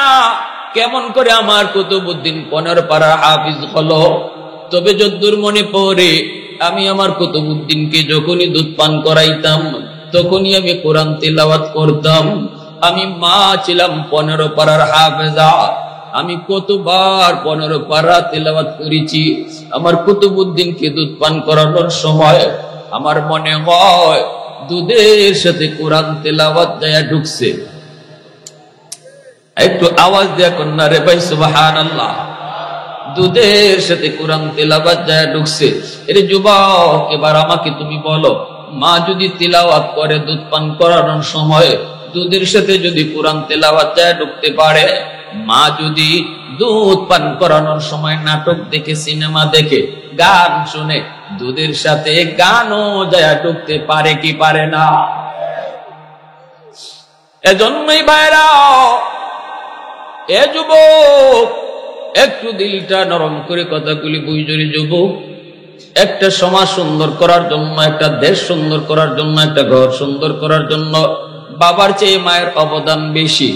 কেমন করে আমার কুতুবউদ্দিন 15 পারার হাফিজ হলো। তবে যদ্দূর মনে পড়ে, আমি আমার কুতুবউদ্দিনকে যখনই দুধ পান করাইতাম তখনই আমি কোরআন তিলাওয়াত করতাম। আমি মা ছিলাম 15 পারার হাফেজা, আমি কতবার 15 পারা তিলাওয়াত করেছি। আমার কুতুবউদ্দিনকে দুধ পান করানোর সময় আমার মনে হয় দুধের সাথে কোরআন তিলাওয়াত যায় ঢুকছে। একটু আওয়াজ দিয়া কন্যা রে ভাই, সুবহানাল্লাহ। দুধের সাথে কোরআন তিলাওয়াত যায় ঢুকছে। এর যুবক, এবার আমাকে তুমি বলো, মা যদি তিলাওয়াত করে দুধ পান করানোর সময়, দুধের সাথে যদি কোরআন তিলাওয়াত যায় ঢুকতে পারে, মা যদি দুধ পান করানোর সময় নাটক দেখে, সিনেমা দেখে, গান শুনে, দুধের সাথে গানও যায় ঢুকতে পারে কি পারে না? এজন্যই ভাইরা, এ যুবক, একটু দিলটা নরম করে কথাগুলি বুঝলি। যুবক, একটা সমাজ সুন্দর করার জন্য, একটা দেশ সুন্দর করার জন্য, একটা ঘর সুন্দর করার জন্য বাবার চেয়ে মায়ের অবদান বেশি,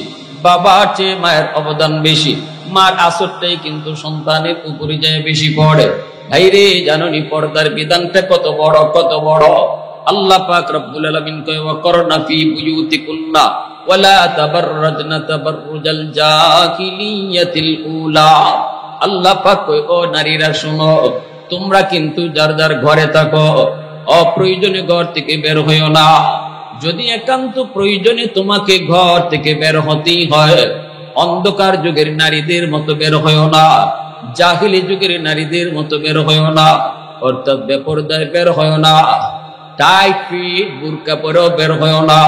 বাবার চেয়ে মায়ের অবদান বেশি। মার আসরটাই কিন্তু সন্তানের উপরে যায় বেশি পড়ে। ভাইরে, জানোনি পর্দার বিধানটা কত বড়, কত বড়? আল্লাহ পাক রব্বুল আলামিন কয়, ওয়াকরনা ফি বুয়ুতিকুন্না ওয়ালা তাবাররাজনা তাবাররুজাল জাহিলিয়াতিল উলা। আল্লাহ পাক কয়, ও নারীরা শোনো, তোমরা কিন্তু যার যার ঘরে থাকো, অপ্রয়োজনে ঘর থেকে বের হইও না। যদি একান্ত প্রয়োজনে তোমাকে ঘর থেকে বের হতেই হয়, অন্ধকার যুগের নারীদের মতো বের হইও না, জাহিলি যুগের নারীদের মতো বের হইও না। অর্থাৎ বেপরদায় বের হয় না, টাইট ফিট বুরকা পরেও বের হয় না।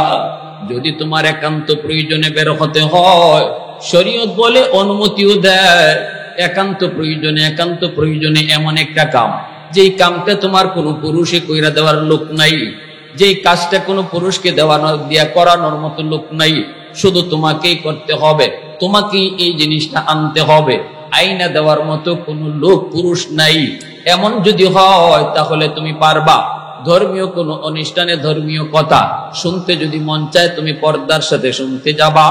যদি তোমার একান্ত প্রয়োজনে বের হতে হয়, শরীয়ত বলে অনুমতিও দেয়। একান্ত প্রয়োজনে এমন একটা কাম, যেই কামটা তোমার কোনো পুরুষে কইরা দেওয়ার লোক নাই, যেই কাজটা কোনো পুরুষকে দিয়া করানোর মতো লোক নাই, শুধু তোমাকেই করতে হবে, তোমাকেই এই জিনিসটা আনতে হবে, আইনা দেওয়ার মতো কোনো লোক পুরুষ নাই। এমন যদি হয় তাহলে তুমি পারবা। ধর্মীয় কোনো অনুষ্ঠানে ধর্মীয় কথা শুনতে যদি মন চায়, তুমি পর্দার সাথে শুনতে যাবা।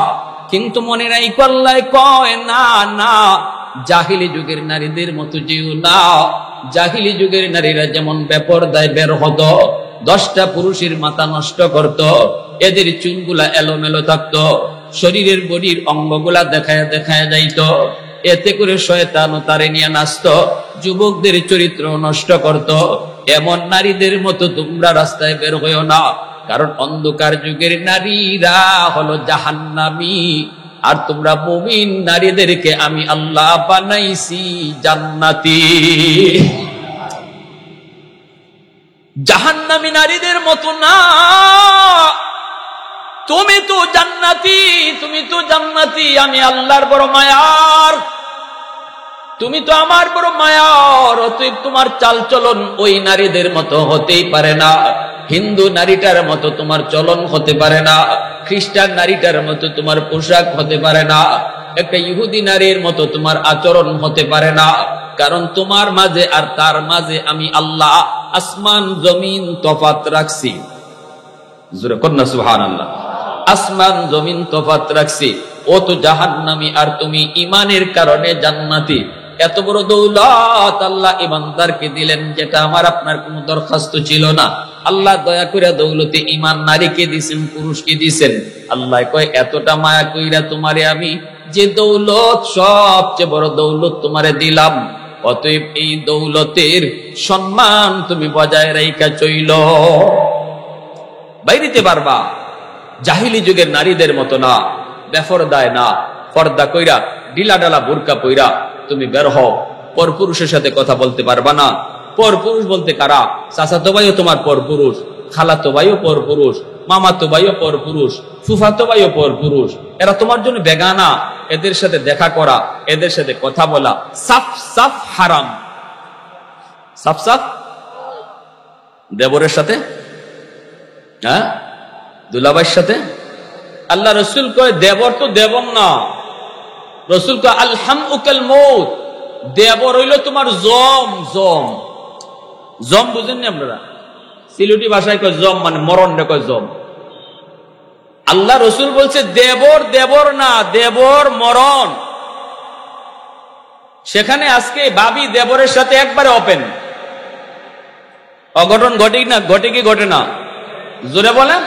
কিন্তু মনে নাই কল্লায় কয় না, না, জাহিলি যুগের নারীদের মতো যেও না। জাহিলি যুগের নারীরা যেমন বেপরদায় বের হতো, 10টা পুরুষের মাথা নষ্ট করত, এদের চুলগুলা এলোমেলো থাকতো, শরীরের বডির অঙ্গগুলা দেখায় যাইত, এতে করে শয়তান ও তারে নিয়ে নাচত, যুবকদের চরিত্র নষ্ট করত। এমন নারীদের মতো তোমরা রাস্তায় বের হইও না, কারণ অন্ধকার যুগের নারীরা হলো জাহান্নামী। আর তোমরা মুমিন নারীদেরকে আমি আল্লাহ বানাইছি জান্নাতি। জাহান্নামী নারীদের মতো না, তুমি তো জান্নাতি, আমি আল্লাহর বড় মায়ার, তুমি তো আমার বড় মায়ার। অতএব তোমার চালচলন ওই নারীদের মতো হতেই পারে না। হিন্দু নারীটার মতো তোমার চলন হতে পারে না, খ্রিস্টান নারীটার মতো তোমার পোশাক হতে পারে না, একটা ইহুদি নারীর মতো তোমার আচরণ হতে পারে না। কারণ তোমার মাঝে আর তার মাঝে আমি আল্লাহ আসমান জমিন তফাত রাখছি। জোরে কন্যা সুবহানাল্লাহ। আসমান জমিন তফাত রাখছি। ও তো জাহান্নামী আর তুমি ইমানের কারণে জান্নাতি। এত বড় দৌলত আল্লাহ ইমানদারকে দিলেন, যেটা আমার আপনার কোনো দরখাস্ত ছিল না। আল্লাহ দয়া করে দৌলতে ইমান নারীকে দিছেন, পুরুষকে দিছেন। আল্লাহ কয় এতটা মায়া কইরা তোমারে আমি যে দৌলত, সবচেয়ে বড় দৌলত তোমারে দিলাম, অতএব এই দৌলতের সম্মান তুমি বজায় রাইখা চইল। বাইরিতে পারবা। জাহিলি যুগের নারীদের মতো না, বেফরদায় না, পর্দা কইরা ডিলা ডালা বুরকা পইরা তুমি বের হও। পর পুরুষের সাথে কথা বলতে পারবা না। পর পুরুষ বলতে কারা? চাচাতো ভাইও তোমার পর পুরুষ, খালাতো ভাইও পর পুরুষ, মামাতো ভাইও পর পুরুষ, ফুফাতো ভাইও পর পুরুষ। এরা তোমার জন্য বেগানা। এদের সাথে দেখা করা, এদের সাথে কথা বলা সাফ সাফ হারাম। সাফ সাফ। দেবরের সাথে, হ্যাঁ, দুলাভাইয়ের সাথে। আল্লাহ রসুল কয় দেবর তো দেবর না, রসুল কয় আলহামউকাল মউত, দেবর হইল তোমার জম। জম জম বুঝেননি আপনারা? সিলেটি ভাষায় কয় জম, মানে মরণ কয় জম। আল্লাহ রসুল বলছে দেবর দেবর না, দেবর মরণ। সেখানে আজকে ভাবি দেবরের সাথে একবারে ওপেন। অঘটন ঘটে না? ঘটে কি ঘটে না? জোরে বলেন।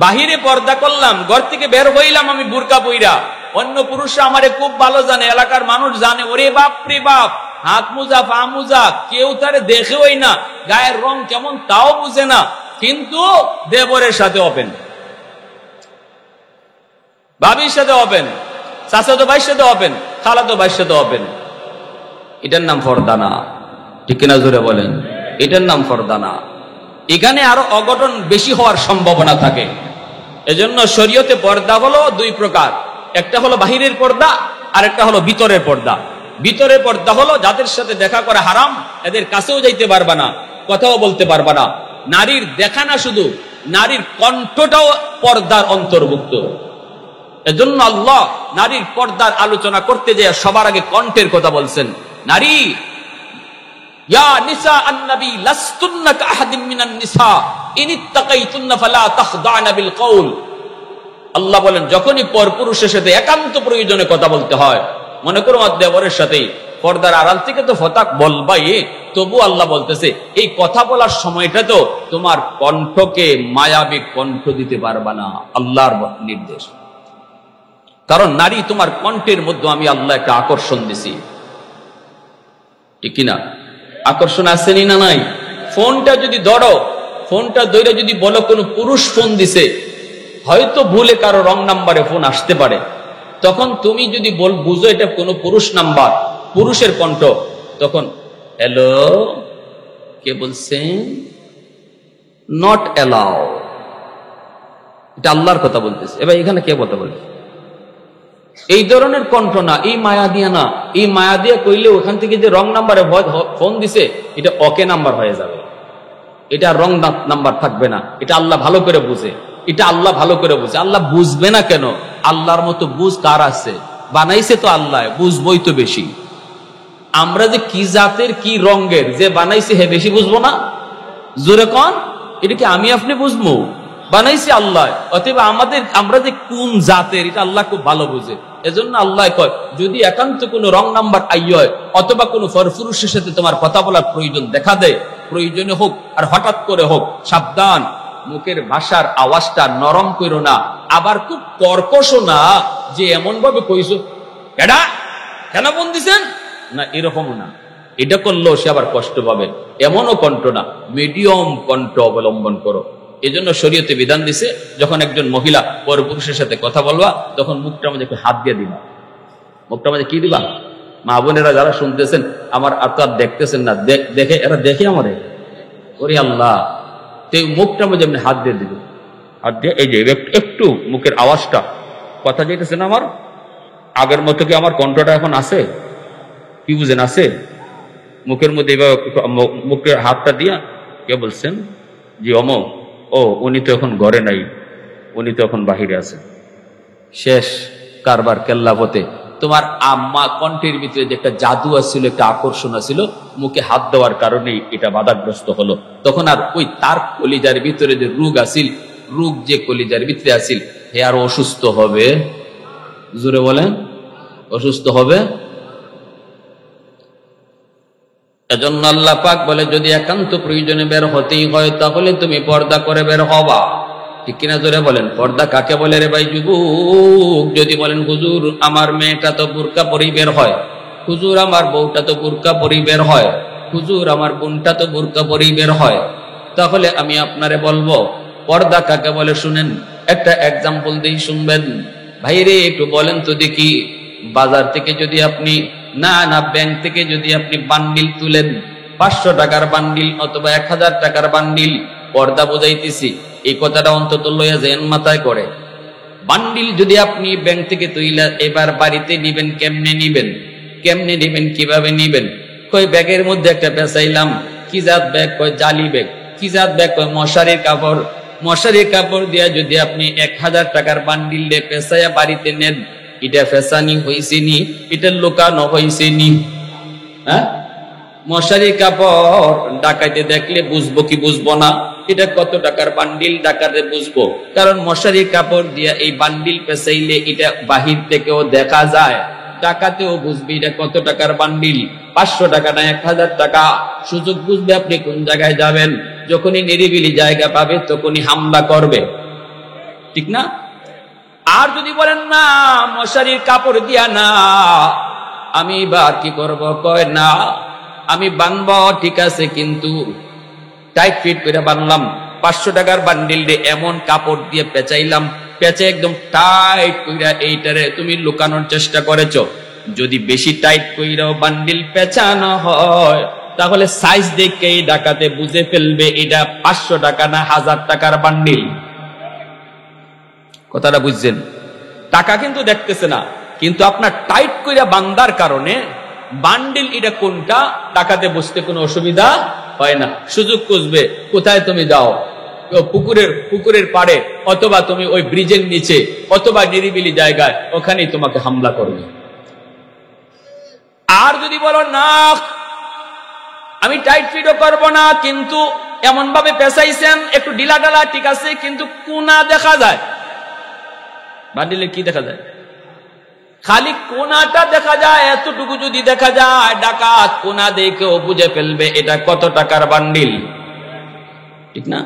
বাহিরে পর্দা করলাম, ঘর থেকে বের হইলাম আমি বুরকা পইরা, অন্য পুরুষরা আমারে খুব ভালো জানে, এলাকার মানুষ জানে, ওরে বাপ রে বাপ, হাত মুজা পা মুজা, কেউ তারে দেখেওই না, গায়ের রং কেমন তাও বুঝে না, কিন্তু দেবরের সাথে ওপেন, ভাবির সাথে ওপেন, চাচাতো ভাইয়ের সাথে ওপেন, খালাতো ভাইয়ের সাথে ওপেন। এটার নাম পর্দা না? ঠিক কিনা জোরে বলেন। এটার নাম পর্দা না। এখানে আরো অঘটন বেশি হওয়ার সম্ভাবনা থাকে। এজন্য শরীয়তে পর্দা হলো দুই প্রকার, একটা হলো বাহিরের পর্দা, আর একটা হলো ভিতরের পর্দা। ভিতরের পর্দা হলো যাদের সাথে দেখা করা হারাম, এদের কাছেও যাইতে পারবা না, কথাও বলতে পারবা না। নারীর দেখা না, শুধু নারীর কণ্ঠটাও পর্দার অন্তর্ভুক্ত। এজন্য আল্লাহ নারীর পর্দার আলোচনা করতে যায় সবার আগে কণ্ঠের কথা বলছেন। নারী, ইয়া নিসা আন-নবী লাস্তুন্না কাআহাদিম মিনান নিসা ইনিত্তাকাইতুন্না ফালা তাখদা'না বিল কওল। আল্লাহ বলেন যখনই পরপুরুষের সাথে একান্ত প্রয়োজনে কথা বলতে হয়, মনে করো দেবরের সাথে, পর্দার আড়াল থেকে তো ফতাক বলবাই, তবু আল্লাহ বলতেছে এই কথা বলার সময়টা তো তোমার কণ্ঠকে মায়াবী কণ্ঠ দিতে পারবা না, আল্লাহর নির্দেশ। কারণ নারী তোমার কণ্ঠের মধ্যে আমি আল্লাহ একটা আকর্ষণ দিছি, ঠিক কিনা? আকর্ষণ আসেনি না নাই? ফোনটা যদি ধরো, ফোনটা ধরে যদি বলো কোনো পুরুষ ফোন দিছে, হয়তো ভুলে কারো রং নাম্বারে ফোন আসতে পারে, তখন তুমি যদি বুঝো এটা কোনো পুরুষ নাম্বার, পুরুষের কণ্ঠ, তখন হ্যালো কে বলছেন? Not allow. এটা আল্লাহর কথা বলতেছে। এবার এখানে কে কথা বলছে? এই ধরনের কণ্ঠ না, এই মায়া দিয়া না। এই মায়া দিয়া কইলে ওখান থেকে যে রং নাম্বারে ফোন দিছে, এটা ওকে নাম্বার হয়ে যাবে, এটা রং নাম্বার থাকবে না। এটা আল্লাহ ভালো করে বুঝে, এটা আল্লাহ ভালো করে বুঝে। আল্লাহ বুঝবে না কেন? আল্লাহর মতো বুঝ কার আছে? বানাইছে তো আল্লাহ, বুঝবই তো বেশি। আমরা যে কি জাতের কি রঙের যে বানাইছে হে বেশি বুঝবো না? জোরে কন, এটা কি আমি আপনি বুঝবো? বানাইছে আল্লাহ। অতএব আমরা যে কোন জাতের এটা আল্লাহ খুব ভালো বুঝে। এজন্য আল্লাহ কয়, যদি একান্ত কোনো রং নাম্বার হয় অথবা কোনো পরপুরুষের সাথে তোমার কথা বলার প্রয়োজন দেখা দেয়, প্রয়োজনে হোক আর হঠাৎ করে হোক, সাবধান, মুখের ভাষার আওয়াজটা নরম করো না, আবার খুব কর্কশ না যে এমন ভাবে কইছো এটা কেন ফোন দিছেন না, এরকমও না। এটা করলেও সে আবার কষ্ট পাবে, এমনও কণ্ঠ না, মিডিয়াম কণ্ঠ অবলম্বন করো। এজন্য শরীয়তে বিধান দিছে, যখন একজন মহিলা পরপুরুষের সাথে কথা বলবা তখন মুখটার মধ্যে একটু হাত দিয়ে দিবা। মুখটার মধ্যে কি দিবা? মা বোনেরা যারা শুনতেছেন, আমার আর তো আর দেখতেছেন না, দেখে এরা দেখে আমারে, ওরে আল্লাহ, মুখটার মধ্যে এমনি হাত দিয়ে দিবে। হাত দিয়ে এই যে একটু মুখের আওয়াজটা, কথা যেতেছে না আমার, আগের মতো কি আমার কণ্ঠটা এখন আছে? কি বুঝেন আছে? মুখের মধ্যে এবার মুখের হাতটা দিয়া কে বলছেন? জি অমক। ও উনি তো এখন ঘরে নাই, উনি তো এখন বাহিরে আছে। শেষ কারবার কেল্লাপতে। তোমার আম্মা কণ্ঠের ভিতরে যে একটা জাদু আসছিল, একটা আকর্ষণ আছিল, মুখে হাত দেওয়ার কারণেই এটা বাধাগ্রস্ত হলো। তখন আর ওই তার কলিজার ভিতরে যে রোগ আসিল, রোগ যে কলিজার ভিতরে আসিল, হে আর অসুস্থ হবে। জোরে বলেন, অসুস্থ হবে। এজন্য আল্লাহ পাক বলে, যদি একান্ত প্রয়োজনে বের হতেই হয় তাহলে তুমি পর্দা করে বের হবা। ঠিক কিনা জোরে বলেন? পর্দা কাকে বলে রে ভাই যুবক? যদি বলেন হুজুর আমার মেয়েটা তো বুরকা পরেই বের হয়, হুজুর আমার বউটা তো বুরকা পরেই বের হয়, হুজুর আমার বোনটা তো বুরকা পরেই বের হয়, তাহলে আমি আপনারে বলবো পর্দা কাকে বলে শুনেন। একটা এক্সাম্পল দিই, শুনবেন। ভাইরে একটু বলেন তো দেখি, বাজার থেকে যদি আপনি না ব্যাংক থেকে যদি আপনি বান্ডিল তুলেন, 500 টাকার বান্ডিল অথবা 1000 টাকার বান্ডিল, পর্দা বোঝাইতেছি, এই কথাটা অন্তত লইয়া যেন মাথায় করে। বান্ডিল যদি আপনি ব্যাংক থেকে তুইলা এবার বাড়িতে নিবেন, কেমনে নিবেন? কিভাবে নিবেন? কই ব্যাগের মধ্যে একটা পেঁচাইলাম। কি জাত ব্যাগ? কয় জালি ব্যাগ। কি জাত ব্যাগ? কয় মশারির কাপড়। মশারির কাপড় দিয়া যদি আপনি 1000 টাকার বান্ডিল দিয়ে পেঁচাইয়া বাড়িতে নেন, এটা ফেসানি হয়েছে নি? এটা লুকানো হয়েছে নি? হ্যাঁ, মশারি কাপড় ডাকাইতে দেখলে বুঝবো কি বুঝবো না এটা কত টাকার বান্ডিল? ডাকাতে বুঝবো, কারণ মশারি কাপড় দিয়া এই বান্ডিল পেঁচাইলে এটা বাহির থেকেও দেখা যায়, ডাকাতেও বুঝবে এটা কত টাকার বান্ডিল, 500 টাকা না 1000 টাকা। সুযোগ বুঝবে আপনি কোন জায়গায় যাবেন। যখনই নিরিবিলি জায়গা পাবে তখনই হামলা করবে, ঠিক না? আর যদি বলেন না মশারির কাপড় দিয়া না, আমি বা কি করব? কয় না আমি বানবো, ঠিক আছে, কিন্তু টাইট ফিট করে বানলাম। 500 টাকার বান্ডিল দিয়ে এমন কাপড় দিয়ে পেঁচাইলাম, পেঁচে একদম টাইট কইরা এইটারে তুমি লুকানোর চেষ্টা করেছো। যদি বেশি টাইট কইরাও বান্ডিল পেঁচানো হয় তাহলে সাইজ দেখে এই ডাকাতে বুঝে ফেলবে এটা 500 টাকা না 1000 টাকার বান্ডিল। কথাটা বুঝছেন? টাকা কিন্তু দেখতেছে না, কিন্তু আপনার টাইট কইরা বান্দার কারণে বান্ডিল এটা কোনটা টাকাতে বুঝতে কোনো অসুবিধা হয় না। সুযোগ খুঁজবে, কোথায় তুমি যাও? পুকুরের পাড়ে, অথবা তুমি ওই ব্রিজের নিচে, অথবা নিরিবিলি জায়গায়, ওখানেই তোমাকে হামলা করবে। আর যদি বলো না আমি টাইট ফিটও করবো না, কিন্তু এমন ভাবে পেঁচাইছেন একটু ঢিলা ঢালা, ঠিক আছে, কিন্তু কোনা দেখা যায়। বান্ডিলে কি দেখা যায়? খালি কোনাটা দেখা যায়, এতটুকু যদি দেখা যায়, ডাকাত কোনা দেখেও বুঝে ফেলবে এটা কত টাকার বান্ডিল, ঠিক না?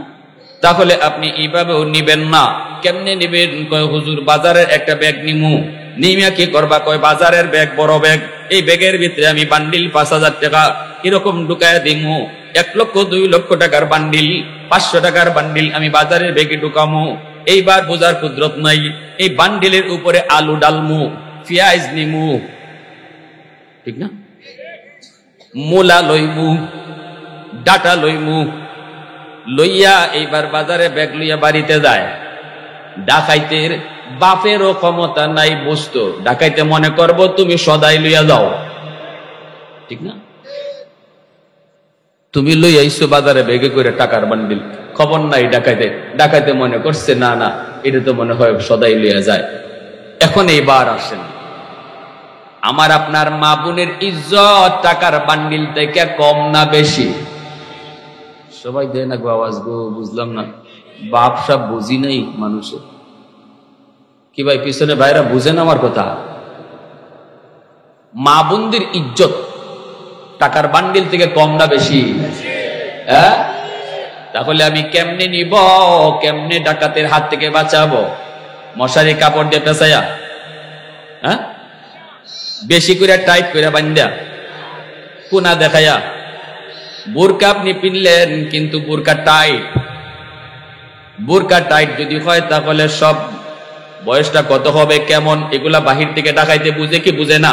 তাহলে আপনি এইভাবেও নিবেন না। কেমনে নিবেন? কয় হুজুর বাজারের একটা ব্যাগ নিমু। নিমিয়া কি করবা? কয় বাজারের ব্যাগ, বড় ব্যাগ, এই ব্যাগের ভিতরে আমি বান্ডিল 5000 টাকা এরকম ঢুকায় দিমু। 1 লক্ষ 2 লক্ষ টাকার বান্ডিল, 500 টাকার বান্ডিল আমি বাজারের ব্যাগে ঢুকামু। এইবার বোঝার কুদরত নাই, এই বান্ডিলের উপরে আলু ডালমু, পেঁয়াজ নিমু, ঠিক না? মূলা লইমু, ডাটা লইমু, লইয়া এইবার বাজারে ব্যাগ লইয়া বাড়িতে যায়। ডাকাইতের বাপেরও ক্ষমতা নাই বস্তু, ডাকাইতে মনে করব তুমি সদাই লইয়া যাও, ঠিক না? তুমি লই আইসো বাজারে বেগে করে টাকার বান্ডিল, খবর নাই ডাকাইতে, ডাকাইতে মনে করছে না না এটা তো মনে হয় সদাই লইয়া যায়। এখন এইবার আসেন, আমার আপনার মা বোনের ইজ্জত টাকার বান্ডিল থেকে কম না বেশি? সবাই দেয় না গো আওয়াজ গো, বুঝলাম না, বাপ সব বুঝি নাই মানুষের কি ভাই? পিছনে ভাইরা বুঝেন আমার কথা? মা বোনদের ইজ্জত টাকার বান্ডিল থেকে কম না বেশি? হ্যাঁ, তাহলে আমি কেমনে নিব, কেমনে ডাকাতের হাত থেকে বাঁচাবো? মশারি কাপড় দিয়ে পেঁচাইয়া, হ্যাঁ, বেশি করে টাইট করে বান্ধা, কোনা দেখাইয়া। বোরকা আপনি পিনলেন কিন্তু বোরকা টাইট, বোরকা টাইট যদি হয় তাহলে সব বয়সটা কত হবে কেমন এগুলা বাহির থেকে ডাকাইতে বুঝে কি বুঝে না?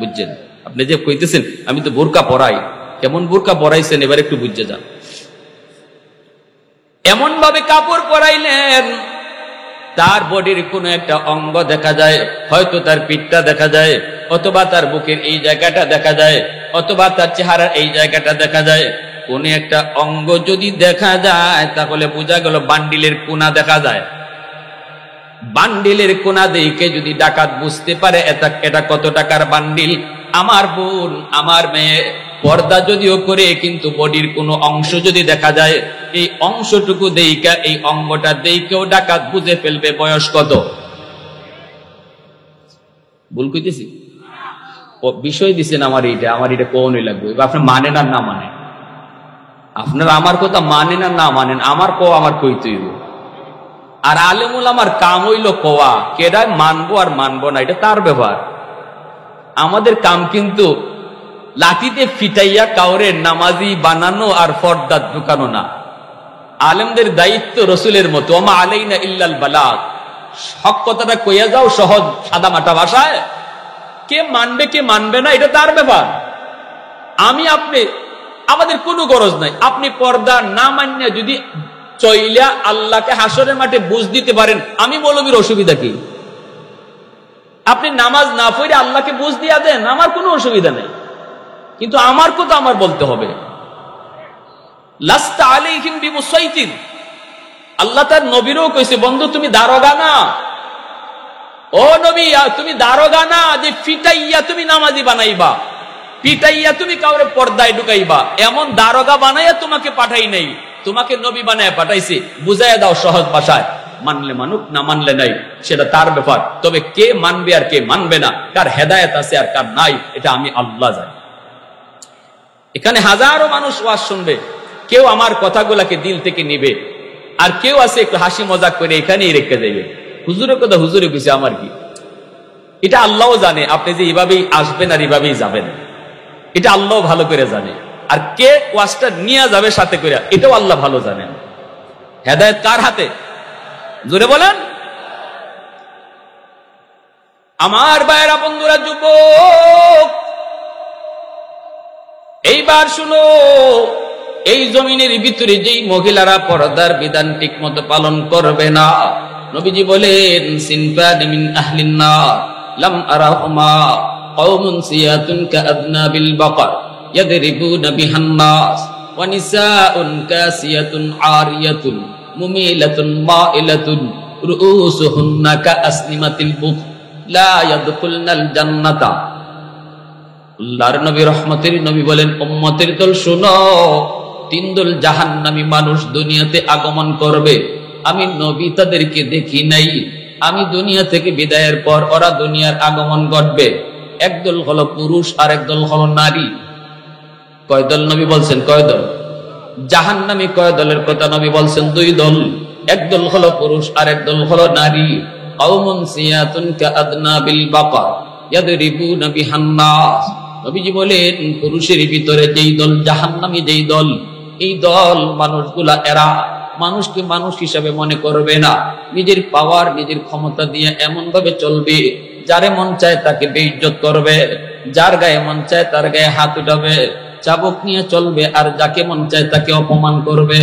বুঝছেন? আপনি যে কইতেছেন আমি তো বোরকা পরাই, কেমন বোরকা পরাইছেন এবার একটু বুঝে যান। এমন ভাবে কাপড় পরাইলেন তার বডির কোনো একটা অঙ্গ দেখা যায়, হয়তো তার পিঠটা দেখা যায়, অথবা তার বুকের এই জায়গাটা দেখা যায়, অথবা তার চেহারার এই জায়গাটা দেখা যায়। কোন একটা অঙ্গ যদি দেখা যায় তাহলে বোঝা গেল বান্ডিলের কোনা দেখা যায়। বান্ডিলের কোনা দেখে যদি ডাকাত বুঝতে পারে এটা কত টাকার বান্ডিল, আমার বোন আমার মেয়ে পর্দা যদিও করে কিন্তু বডির কোনো অংশ যদি দেখা যায়, এই অংশটুকু দেইকা এই অঙ্গটা দেইকেও ডাকাত বুঝে ফেলবে বয়স কত। ভুল কইতেছি? বিষয় দিচ্ছেন আমার এটা কোনই লাগবে, আপনার মানেন আর না মানে, আপনারা আমার কথা মানেন আর না মানেন, আমার আমার কইতেই। আর আলেমুল আমার কাম হইল কোয়া, কেডা মানবো আর মানবো না এটা তার ব্যাপার। আমাদের কাম কিন্তু লাঠিতে ফিটাইয়া কাউরে নামাজি বানানো আর ফর্দা ঢুকানো না। আলেমদের দায়িত্ব রসুলের মতো, আমা আলাইনা ইল্লাল বালাগ, হক কথাটা কইয়া যাও সহজ সাদা মাটা ভাষায়। কে মানবে কে মানবে না এটা তার ব্যাপার। আমি আপনি আমাদের কোনো গরজ নাই। আপনি পর্দা না মানিয়া যদি চইলা আল্লাহকে হাসরের মাঠে বুঝ দিতে পারেন, আমি মৌলবীর অসুবিধা কি? আপনি নামাজ না পড়ে আল্লাহকে বুঝ দিয়া দেন, আমার কোনো অসুবিধা নেই, কিন্তু আমার কথা আমার বলতে হবে। লাস্তা আলাইহিম বিমুসাইতির, আল্লাহ তার নবীরও কইছে বন্ধু তুমি দারোগা না, ও নবী তুমি দারোগা না যে ফিটাইয়া তুমি নামাজি বানাইবা, পিটাইয়া তুমি কাউরে পর্দায় ঢুকাইবা, এমন দারোগা বানাইয়া তোমাকে পাঠাই নাই, তোমাকে নবী বানায় পাঠাইছে। বুঝাইয়া দাও সহজ ভাষায়, মানলে মানুক না মানলে নাই সেটা তার ব্যাপার। তবে কে মানবে আর কে মানবে না, কার হেদায়েত আছে আর কার নাই এটা আমি আল্লাহ জানি। এখানে হাজারো মানুষ ওয়াজ শুনবে, কেউ আমার কথাগুলাকে দিল থেকে নিবে, আর কেউ আছে একটু হাসি মজাক করে এখানেই রেখে যাইবে। হুজুরের কথা হুজুরে বুঝে আমার কি, এটা আল্লাহও জানে আপনি যে এভাবেই আসবেন আর এভাবেই যাবেন, এটা আল্লাহ ভালো করে জানে। আর কে ওয়াজটা নিয়ে যাবে সাথে করে এটাও আল্লাহ ভালো জানেন। হেদায়েত কার হাতে? জোরে বলেন। আমার ভাইয়েরা বন্ধুরা যুবক, এইবার শুনো, এই জমিনের ভিতরে যেই মহিলারা পর্দার বিধান ঠিক মতো পালন করবে না, নবীজি বলেন সিনফান মিন আহলিন নার লাম আরাহুমা কওমুন সিয়াতুন কাআদনাবিল বাকার ইয়াদরিবুনা বিহান নাস ওয়া নিসাউন কাসিয়াতুন আরিয়াতুন মুমিলাতুন মাইলাতুন রুউসুহুন্না কাআসনিমাতিল বুখ লা ইয়াদখুলনাল জান্নাতা। আল্লাহর নবী রহমতের নবী বলেন উম্মতের দল শুনো, তিন দল জাহান্নামী মানুষ দুনিয়াতে আগমন করবে। আমি নবী তাদেরকে দেখি নাই, আমি দুনিয়া থেকে বিদায়ের পর ওরা দুনিয়ার আগমন ঘটবে। একদল হলো পুরুষ আর একদল হলো নারী। কয় দল নবী বলছেন? কয় দল? জাহান্নামী কয় দলের কথা নবী বলছেন? দুই দল। একদল হলো পুরুষ আর একদল হলো নারী। কওমুন সিয়াতুন কাআদনাবিল বাকার ইয়াদরিবুনা বিহান নাস। নবীজি বলেন পুরুষের ভিতরে যেই দল জাহান্নামী, যেই দল, এই দল মানুষগুলা এরা মানুষকে মানুষ হিসাবে মনে করবে না, নিজের পাওয়ার নিজের ক্ষমতা দিয়ে এমন ভাবে চলবে, যারে মন চায় তাকে বেইজ্জত করবে, যার গায়ে মন চায় তার গায়ে হাত উঠাবে, চাবুক নিয়ে চলবে আর যাকে মন চায় তাকে অপমান করবে।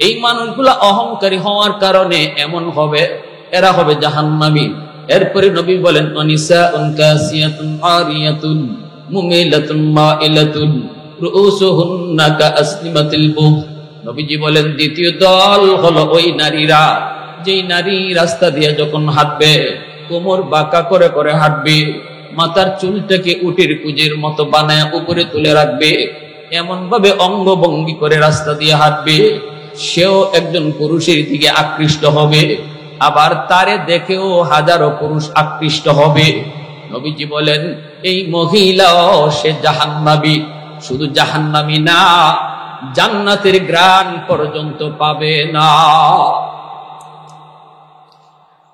এই মানুষগুলা অহংকারী হওয়ার কারণে এমন হবে, এরা হবে জাহান্নামী। এরপরে নবী বলেন অনিসাউন কাসিয়াতুন আরিয়াতুন মুমিলাতুন মাইলাতুন রুউসুহুন্না কাসনিমাতিল বুখ। নবীজি বলেন দ্বিতীয় দল হলো ওই নারীরা, যেই নারী রাস্তা দিয়ে যখন হাঁটবে কোমর বাঁকা করে করে হাঁটবে, মাথার চুলটাকে উটের কুজের মতো বানায় উপরে তুলে রাখবে, এমন ভাবে অঙ্গভঙ্গি করে রাস্তা দিয়ে হাঁটবে, সেও একজন পুরুষের দিকে আকৃষ্ট হবে, আবার তারে দেখেও হাজারো পুরুষ আকৃষ্ট হবে। নবীজি বলেন এই মহিলাও সে জাহান্নামী। শুধু জাহান্নামী না, জান্নাতের গ্রাণ পর্যন্ত পাবে না।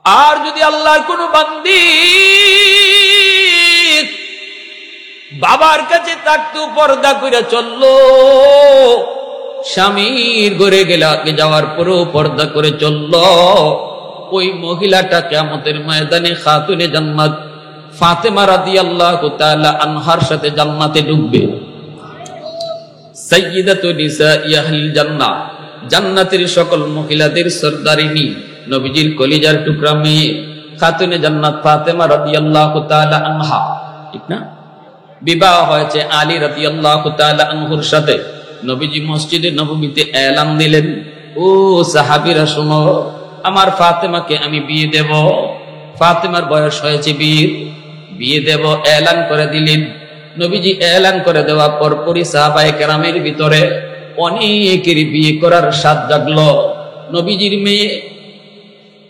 আর যদি আল্লাহর কোন বান্দি বাবার কাছে থাকতো, পর্দা করে চললো, স্বামীর ঘরে যাওয়ার পরেও পর্দা করে চললো, ওই মহিলাটা কিয়ামতের ময়দানে খাতুনে জান্নাত ফাতেমা রাদিয়াল্লাহু তাআলা আনহার সাথে জান্নাতে ঢুকবে। সাইয়্যিদাতু নিসাই আহলিল জান্নাহ, জান্নাতের সকল মহিলাদের সরদারিনী, নবীজির কলিজার টুকরা মেয়ে খাতুনে জান্নাত ফাতেমা রাদিয়াল্লাহু তাআলা আনহা, ঠিক না? বিবাহ হয়েছে আলী রাদিয়াল্লাহু তাআলা আনহুর সাথে। নবীজি মসজিদে নববীতে এলান দিলেন, ও সাহাবীরা শোনো, আমার ফাতেমাকে আমি বিয়ে দেব। ফাতেমার বয়স হয়েছে বিয়ে দেব এলান করে দিলেন। নবীজি এলান করে দেওয়ার পর পরই সাহাবায়ে কেরামের ভিতরে অনেকের বিয়ে করার স্বাদ জাগলো। নবীজির মেয়ে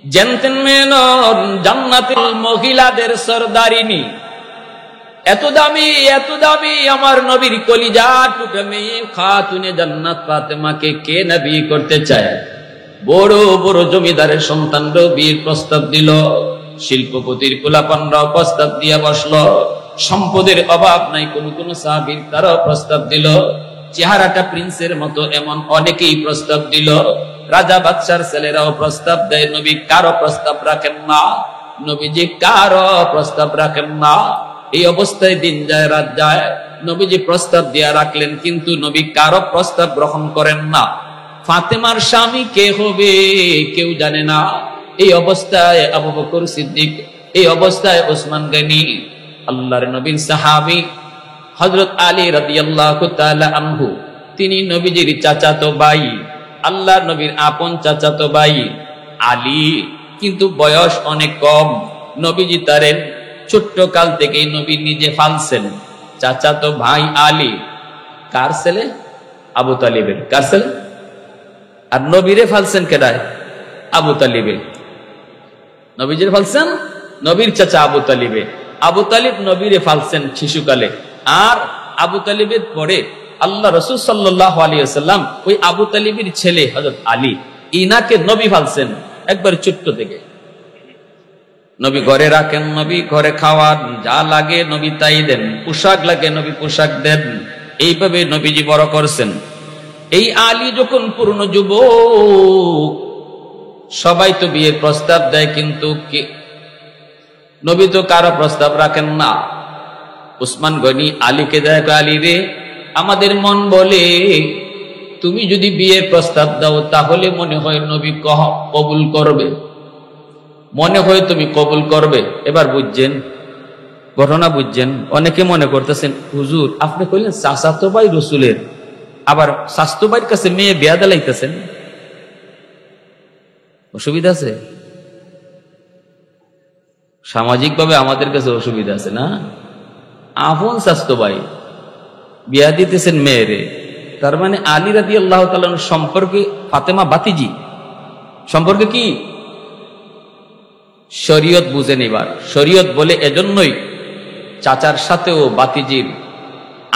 জানতেন মেয়ে নন, জান্নাতের মহিলাদের সরদারিনী, এত দামি আমার নবীর কলিজা টুকরা মেয়ে খাতুনে জান্নাত ফাতেমাকে কে না বিয়ে করতে চায়? বড় বড় জমিদারের সন্তানরাও বিয়ের প্রস্তাব দিল, শিল্পপতির পোলাপানরাও প্রস্তাব দিয়ে বসলো, সম্পদের অভাব নাই কোন সাহাবীর, তারাও প্রস্তাব দিল, চেহারাটা প্রিন্সের মতো এমন অনেকেই প্রস্তাব দিল, রাজা বাদশার ছেলেরাও প্রস্তাব দেয়। নবী কারো প্রস্তাব রাখেন না, নবীজি কারো প্রস্তাব রাখেন না। এই অবস্থায় দিন যায় রাত যায়, নবীজি প্রস্তাব দিয়া রাখলেন কিন্তু নবী কারো প্রস্তাব গ্রহণ করেন না। ফাতেমার স্বামী কে হবে কেউ জানে না। এই অবস্থায় আবু বকর সিদ্দিক, এই অবস্থায় ওসমান গনি, আল্লাহর নবীর সাহাবী হযরত আলী রাদিয়াল্লাহু তাআলা আনহু, তিনি নবীজির চাচাতো ভাই, আল্লাহর নবীর আপন চাচাতো ভাই আলী, কিন্তু বয়স অনেক কম। নবীজি তারেন ছোট্ট কাল থেকেই নবী নিজে ফালছেন। চাচাতো ভাই আলী কার ছেলে? আবু তালিবের। কার ছেলে? আর নবীরে ফালছেন কেডায়? আবু তালিবে। নবীজির ফালছেন নবীর চাচা আবু তালিবে। আবু তালিব নবীরে ফালছেন শিশুকালে, আর আবু তালিবের পরে আল্লাহ রাসূল সাল্লাল্লাহু আলাইহি ওয়াসাল্লাম ওই আবু তালিবের ছেলে হযরত আলী, ইনাকে নবী ফালছেন একবার ছোট্ট থেকে। নবী ঘরে রাখেন, নবী ঘরে খাওয়ান, যা লাগে নবী তাই দেন, পোশাক লাগে নবী পোশাক দেন, এইভাবে নবীজি বড় করছেন। এই আলী যখন পূর্ণ যুবক, সবাই তো বিয়ের প্রস্তাব দেয় কিন্তু নবী তো কারো প্রস্তাব রাখেন না। উসমান গনি আলীকে দেয়, আলী রে, আমাদের মন বলে তুমি যদি বিয়ের প্রস্তাব দাও তাহলে মনে হয় নবী কবুল করবে, মনে হয় তুমি কবুল করবে। এবার বুঝছেন ঘটনা, বুঝছেন? অনেকে মনে করতেছেন হুজুর আপনি কইলেন চাচাতো ভাই রসুলের, আবার স্বাস্থ্য ভাইয়ের কাছে মেয়ে বিয়া দিলাইতেছেন, অসুবিধা আছে? সামাজিক ভাবে আমাদের কাছে অসুবিধা আছে না? আপন স্বাস্থ্য ভাই বিয়া দিতেছেন মেয়েরে, তার মানে আলী রাদিয়াল্লাহু তাআলা সম্পর্কে ফাতেমা বাতিজি সম্পর্কে কি শরীয়ত বুঝেন। এবার শরীয়ত বলে এজন্যই চাচার সাথেও বাতিজির,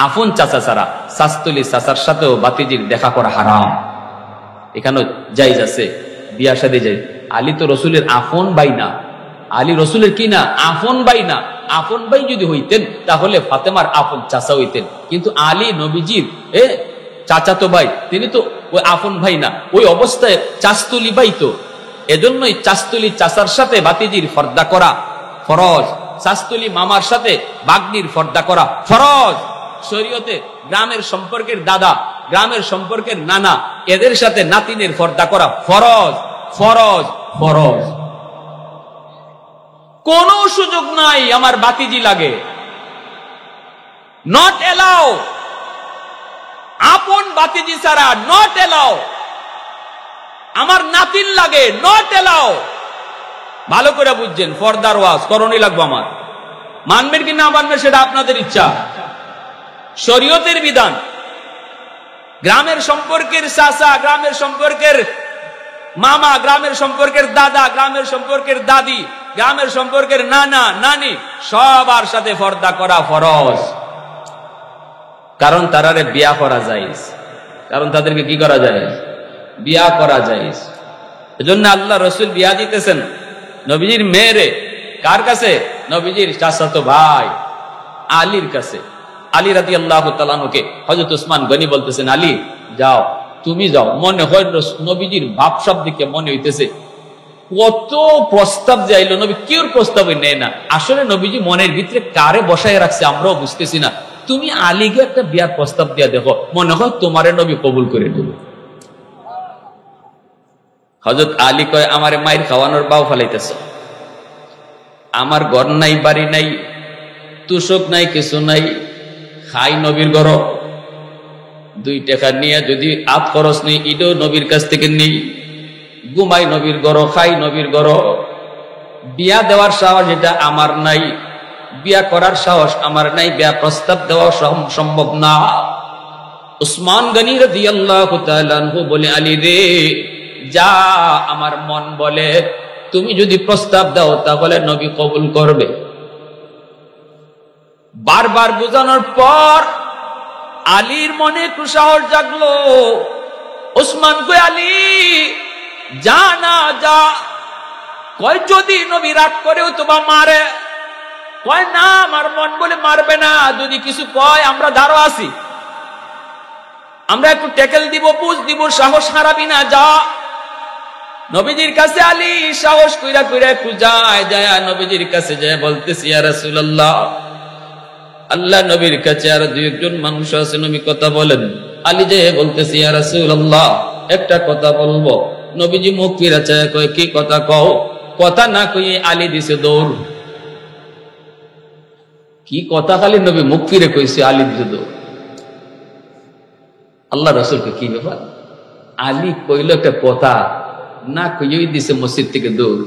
আপন চাচা ছাড়া শাস্তুলি চাচার সাথেও বাতিজির দেখা করা হারাম। এখানে জায়েজ আছে, বিয়া শাদী যায়। আলী তো রসুলের আপন ভাই না, আলী রসুলের কি না? আপন ভাই না। আপন ভাই যদি হইতেন তাহলে ফাতেমার আপন চাচা হইতেন, কিন্তু আলী নবীজির চাচাতো ভাই, তিনি তো ওই আপন ভাই না, ওই অবস্থায় চাস্তুলি ভাই। তো এজন্যই চাস্তুলি চাচার সাথে বাতিজির পর্দা করা ফরজ, চাস্তুলি মামার সাথে বাগ্নির পর্দা করা ফরজ। শরীয়তে গ্রামের সম্পর্কের দাদা, গ্রামের সম্পর্কের নানা, এদের সাথে নাতিনের পর্দা করা ফরজ, ফরজ, ফরজ। কোন সুযোগ নাই আমার বাতিজি লাগে, নট এলাও। আপন বাতিজি ছাড়া নট এলাও। আমার নাতিন লাগে, নট এলাও। ভালো করে বুঝছেন, পর্দার ওয়াজ করণই লাগবে আমার। মানবেন কি না মানবেন সেটা আপনাদের ইচ্ছা, শরীয়তের বিধান। গ্রামের সম্পর্কের চাচা, গ্রামের সম্পর্কের মামা, গ্রামের সম্পর্কের দাদা, গ্রামের সম্পর্কের দাদি, গ্রামের সম্পর্কের নানা নানি, সবার সাথে পর্দা করা ফরজ। কারণ তারারে বিয়া করা যায়, কারণ তাদেরকে কি করা যায়, বিয়া করা যায়। এজন্য আল্লাহ রসুল বিয়া দিতেছেন নবীজির মেয়েরে। কার কাছে? নবীজির চাচাতো ভাই আলীর কাছে। আলী রাদিয়াল্লাহু তাআলা আনহুকে হযরত ওসমান গনি বলতেছেন, আলী যাও, তুমি যাও। মনে হয় নবীজির ভাবসাব দিকে মনে হইতেছে কত প্রস্তাব যাইলো, নবী কেউর প্রস্তাবই নেয় না। আসলে নবীজি মনের ভিতরে কারে বসায় রাখছে আমরাও বুঝতেছি না। তুমি আলীকে একটা বিয়ার প্রস্তাব দিয়া দেখো, মনে হয় তোমারে নবী কবুল করে নেবে। হযরত আলী কয়, আমারে মায়ের খাওয়ানোর বাও ফালাইতেছ, আমার ঘর নাই, বাড়ি নাই, তুষক নাই, কিছু নাই, খাই নবীর ঘর। 2 টাকা নিয়ে যদি আত খরচ নেই, ইডো নবীর কাছ থেকে নেই, ঘুমাই নবীর ঘর, খাই নবীর ঘর। বিয়া দেওয়ার সাহস এটা আমার নাই, বিয়া করার সাহস আমার নাই, বিয়া প্রস্তাব দেওয়া সম্ভব না। উসমান গনি রাদিয়াল্লাহু তাআলা আনহু বলে, আলী রে যা, আমার মন বলে তুমি যদি প্রস্তাব দাও তাহলে নবী কবুল করবে। বারবার বোঝানোর পর আলীর মনে একটু সাহস জাগলো। ওসমান কই, আলী যা না যা। কয় যদি নবী রাগ করেও তোমা মারে? কয় না, আমার মন বলে মারবে না। যদি কিছু কয় আমরা ধারো আছি, আমরা একটু ট্যাকেল দিব, বুঝ দিব, সাহস হারাবি না, যা। নবীজির কাছে আলী সাহস কইরা কইরা একটু যায়, যায় নবীজির কাছে যায় বলতেছি, ইয়া রাসূলুল্লাহ, আল্লাহ নবীর কাছে আর 2-1 মানুষ আছে, নবী কথা বলেন। আলী যে বলতেছি, ইয়া রাসূলুল্লাহ একটা কথা বলবো। নবীজি মুখ ফিরা চায়, কয় কি কথা কও। কথা না কইয়ে আলী দিছে দৌড়। কি কথা খালি নবী মুখ ফিরে কইছে, আলী দিছে দৌড়। আল্লাহ রাসূলকে কি ব্যাপার? আলী কইল একটা কথা, না কইই দিছে মসজিদ থেকে দৌড়।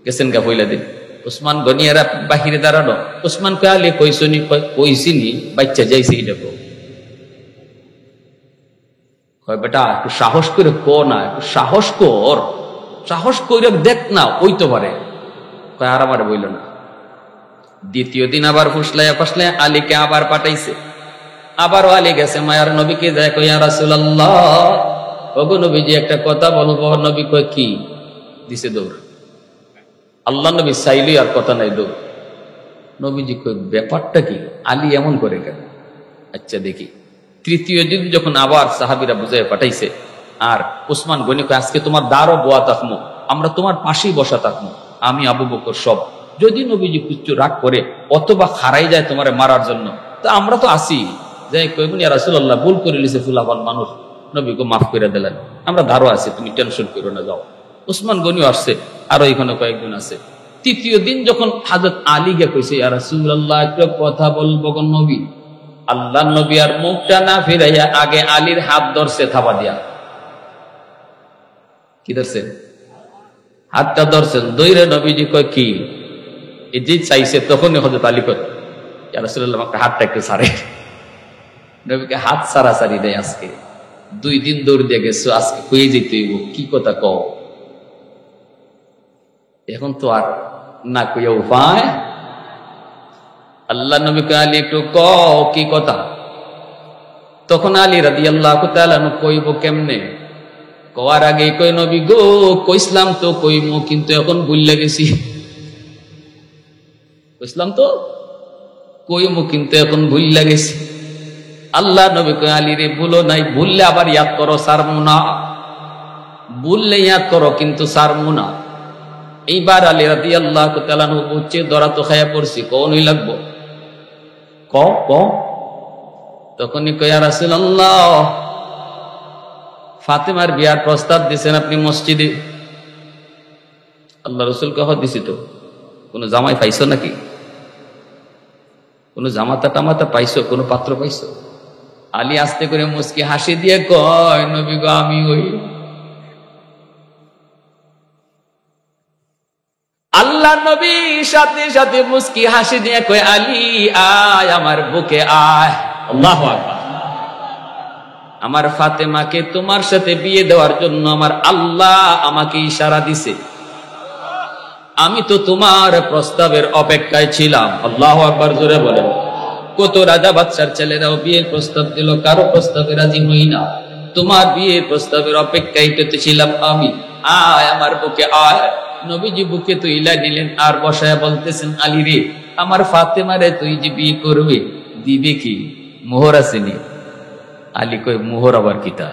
গেছেন গা পয়লা দিন। ওসমান গনিয়ারা বাহিরে দাঁড়ানো। ওসমান কয়, আলী কইছনি? কইছিনি, বাচ্চা যাইছে এটা কো। কয় বেটা একটু সাহস করে কো না, একটু সাহস কর, সাহস করে দেখ না, ওই তো পারে। কয় আর আমারে বইল না। দ্বিতীয় দিন আবার ফুসলাইয়া ফাসলাইয়া আলীকে আবার পাঠাইছে। আবারও আলী গেছে মায়ার নবীকে যায়, কয় ইয়া রাসূলুল্লাহ, ওগো নবীজি একটা কথা বলবো। নবী কয় কি? দিছে দৌড়। আল্লাহ নবী চাইলেই আর কথা নাই, দৌড়। নবীজি কয় ব্যাপারটা কি? আলী এমন করে কেন? আচ্ছা দেখি। তৃতীয় দিন যখন আবার সাহাবীরা বুঝায় পাঠাইছে, আর ওসমান গনি কয় আজকে তোমার দ্বারও বোয়া থাকবো, আমরা তোমার পাশেই বসা থাকবো, আমি আবু বকর সব। যদি নবীজি কিছু রাগ করে অথবা খারাই যায় তোমারে মারার জন্য, তা আমরা তো আসি। যাই কইবেন, ইয়া রাসূলুল্লাহ ভুল করে লিছে, ফুলাফান মানুষ, নবীকে মাফ করে দিলেন, আমরা ধারো আছি, তুমি টেনশন করো না, যাও। ওসমান গনিও আসছে, আরো এখানে কয়েকজন আছে। তৃতীয় দিন যখন হযরত আলী গে কইছে, ইয়া রাসূলুল্লাহ একটা কথা বলবো গো নবী। আল্লাহ নবী আর মুখটা না ফিরাইয়া আগে আলীর হাত ধরছে, থাবা দিয়া। কি ধরছে? হাতটা ধরছেন। দইরে নবীজি কয় কি? এই যে চাইছে, তখনই হযরত আলী কয়, ইয়া রাসূলুল্লাহ আমাকে হাতটা একটু ছাড়ে। নবীকে হাত ছাড়াছাড়ি দেয়। আজকে 2 দিন দৌড় দিয়ে গেছো, আজকে কয়ে যেতে হইব, কি কথা কও। এখন তো আর না কইয়া উপায়। আল্লাহ নবী কয়, আলী একটু কও কি কথা। তখন আলী রাদিয়াল্লাহু তাআলা কইব কেমনে? কওয়ার আগে কই, নবী গো কইছিলাম তো কইমু, কিন্তু এখন ভুলে গেছি। কইছিলাম তো কইমু, কিন্তু এখন ভুলে গেছি। আল্লাহ নবী কয়, আলী রে ভুলো নাই, ভুললে আবার ইয়াদ করো, সারমু না। ভুললে ইয়াদ করো, কিন্তু সারমু না। এইবার আলী রাদিয়াল্লাহু তাআলা বুঝছে ধরা তো খায়া পড়ছি, কোনই লাগবো, ক ক তখনই কয় ইয়া রাসূলুল্লাহ, ফাতেমার বিয়ার প্রস্তাব দিয়েছেন আপনি মসজিদে। আল্লাহ রসুল কহ দিছি তো, কোন জামাই পাইছো নাকি? কোন জামাতা টামাতা পাইছো? কোন পাত্র পাইছো? আলী আস্তে করে মুস্কি হাসি দিয়ে কয়, নবী গো, আমি ওই আল্লাহ নবী সাথে সাথে মুস্কি হাসি দিয়ে কয়, আলী আয় আমার বুকে আয়। আল্লাহু আকবার। আমার ফাতেমাকে তোমার সাথে বিয়ে দেওয়ার জন্য আমার আল্লাহ আমাকে ইশারা দিছে। আমি তো তোমার প্রস্তাবের অপেক্ষায় ছিলাম। আল্লাহু আকবার, জোরে বলেন। কত রাজা বাদশার ছেলেরাও বিয়ের প্রস্তাব দিল, কারো প্রস্তাবে রাজি হই না। তোমার বিয়ের প্রস্তাবের অপেক্ষায় ছিলাম আমি। আয় আমার বুকে আয়। নবীজি বুকে তো ইলা নিলেন, আর বসায় বলতেছেন, আলী রে, আমার ফাতেমারে তুই যে বিয়ে করবে, দিবে কি? মোহর আসেনি। আলী কয়, মোহর আবার কিতা?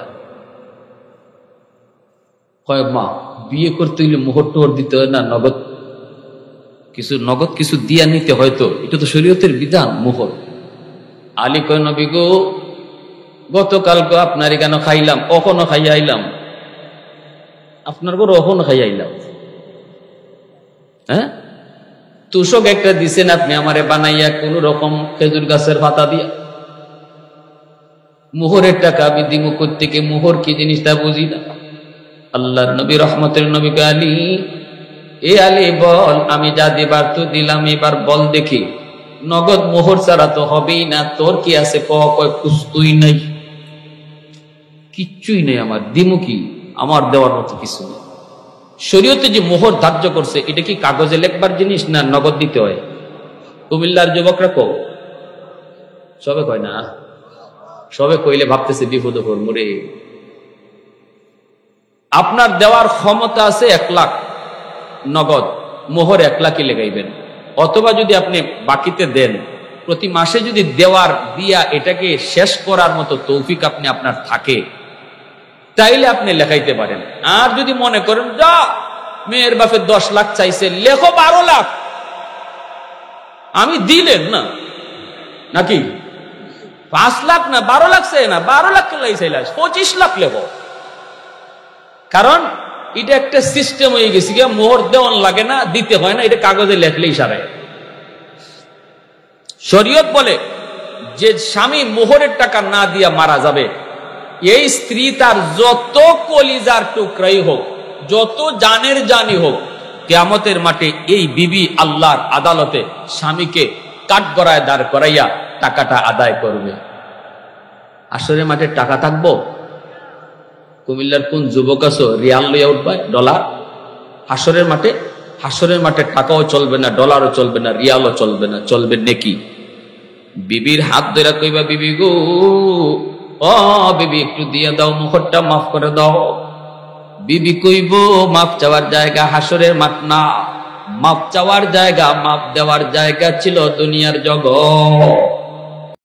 কয়, মা, বিয়ে করতে হইলে মোহর টোহর দিতে হয় না? নগদ কিছু দিয়া নিতে হয়তো, এটা তো শরীয়তের বিধান, মোহর। আলী কয়, নবী গো, গতকালকে আপনার এখানে খাইলাম, কখনো খাইয়া আইলাম, আপনার ঘর কখনো খাইয়া আইলাম। হ্যাঁ, তুষক একটা দিছেন আপনি আমারে বানাইয়া, কোন রকম খেজুর গাছের পাতা দিয়া। মোহরের টাকা আমি দিমু কোত্থেকে? মোহর কি জিনিসটা বুঝি না। আল্লাহর নবী, রহমতের নবী, আলী, এ আলী বল, আমি যা দিবার তো দিলাম, এবার বল দেখি, নগদ মোহর ছাড়া তো হবেই না, তোর কি আছে? কয়, কুস্তুই নাই, কিচ্ছুই নেই আমার, দিমু কি? আমার দেওয়ার মতো কিছু নেই। শরীয়তে যে মোহর ধার্য করছে, এটা কি কাগজে লেখবার জিনিস না নগদ দিতে হয়? কুমিল্লার যুবকরা কো, সবে কয় না, সবে কইলে ভাবতেছে বিপদ মরে। আপনার দেওয়ার ক্ষমতা আছে 1 লাখ নগদ, মোহর 1 লাখই লেগাইবেন। অথবা যদি আপনি বাকিতে দেন, প্রতি মাসে যদি দেওয়ার দিয়া এটাকে শেষ করার মতো তৌফিক আপনার থাকে, তাইলে আপনি লেখাইতে পারেন। আর যদি মনে করেন যা মেয়ের বাপে 10 লাখ চাইছে, লেখো 12 লাখ, আমি দিলেন না নাকি 5 লাখ না 12 লাখ চাই না, 12 লাখ চাইলে 25 লাখ লেখো। কারণ এটা একটা সিস্টেম হয়ে গেছে, মোহর দেওয়ান লাগে না, দিতে হয় না, এটা কাগজে লেখলেই সারে। শরীয়ত বলে যে স্বামী মোহরের টাকা না দিয়া মারা যাবে, এই স্ত্রী তার যত কলিজার টুকরাই হোক, যত জানের জানি হোক, কিয়ামতের মাঠে এই বিবি আল্লাহর আদালতে স্বামীকে কাঠগড়ায় দাঁড় করাইয়া টাকাটা আদায় করবে। আসরের মাঠে টাকা থাকবো? কুমিল্লার কোন যুবক আছো রিয়াল লইয়া উঠবে, ডলার? হাসরের মাঠে টাকাও চলবে না, ডলারও চলবে না, রিয়ালও চলবে না, চলবে নেকি। বিবির হাত ধরে কইবা, বিবি গো, ও বিবি, একটু দিয়ে দাও, মুখরটা মাফ করে দাও। বিবি কইব, মাফ চাওয়ার জায়গা হাসরের মাঠ না, মাফ চাওয়ার জায়গা, মাফ দেওয়ার জায়গা ছিল দুনিয়ার জগৎ।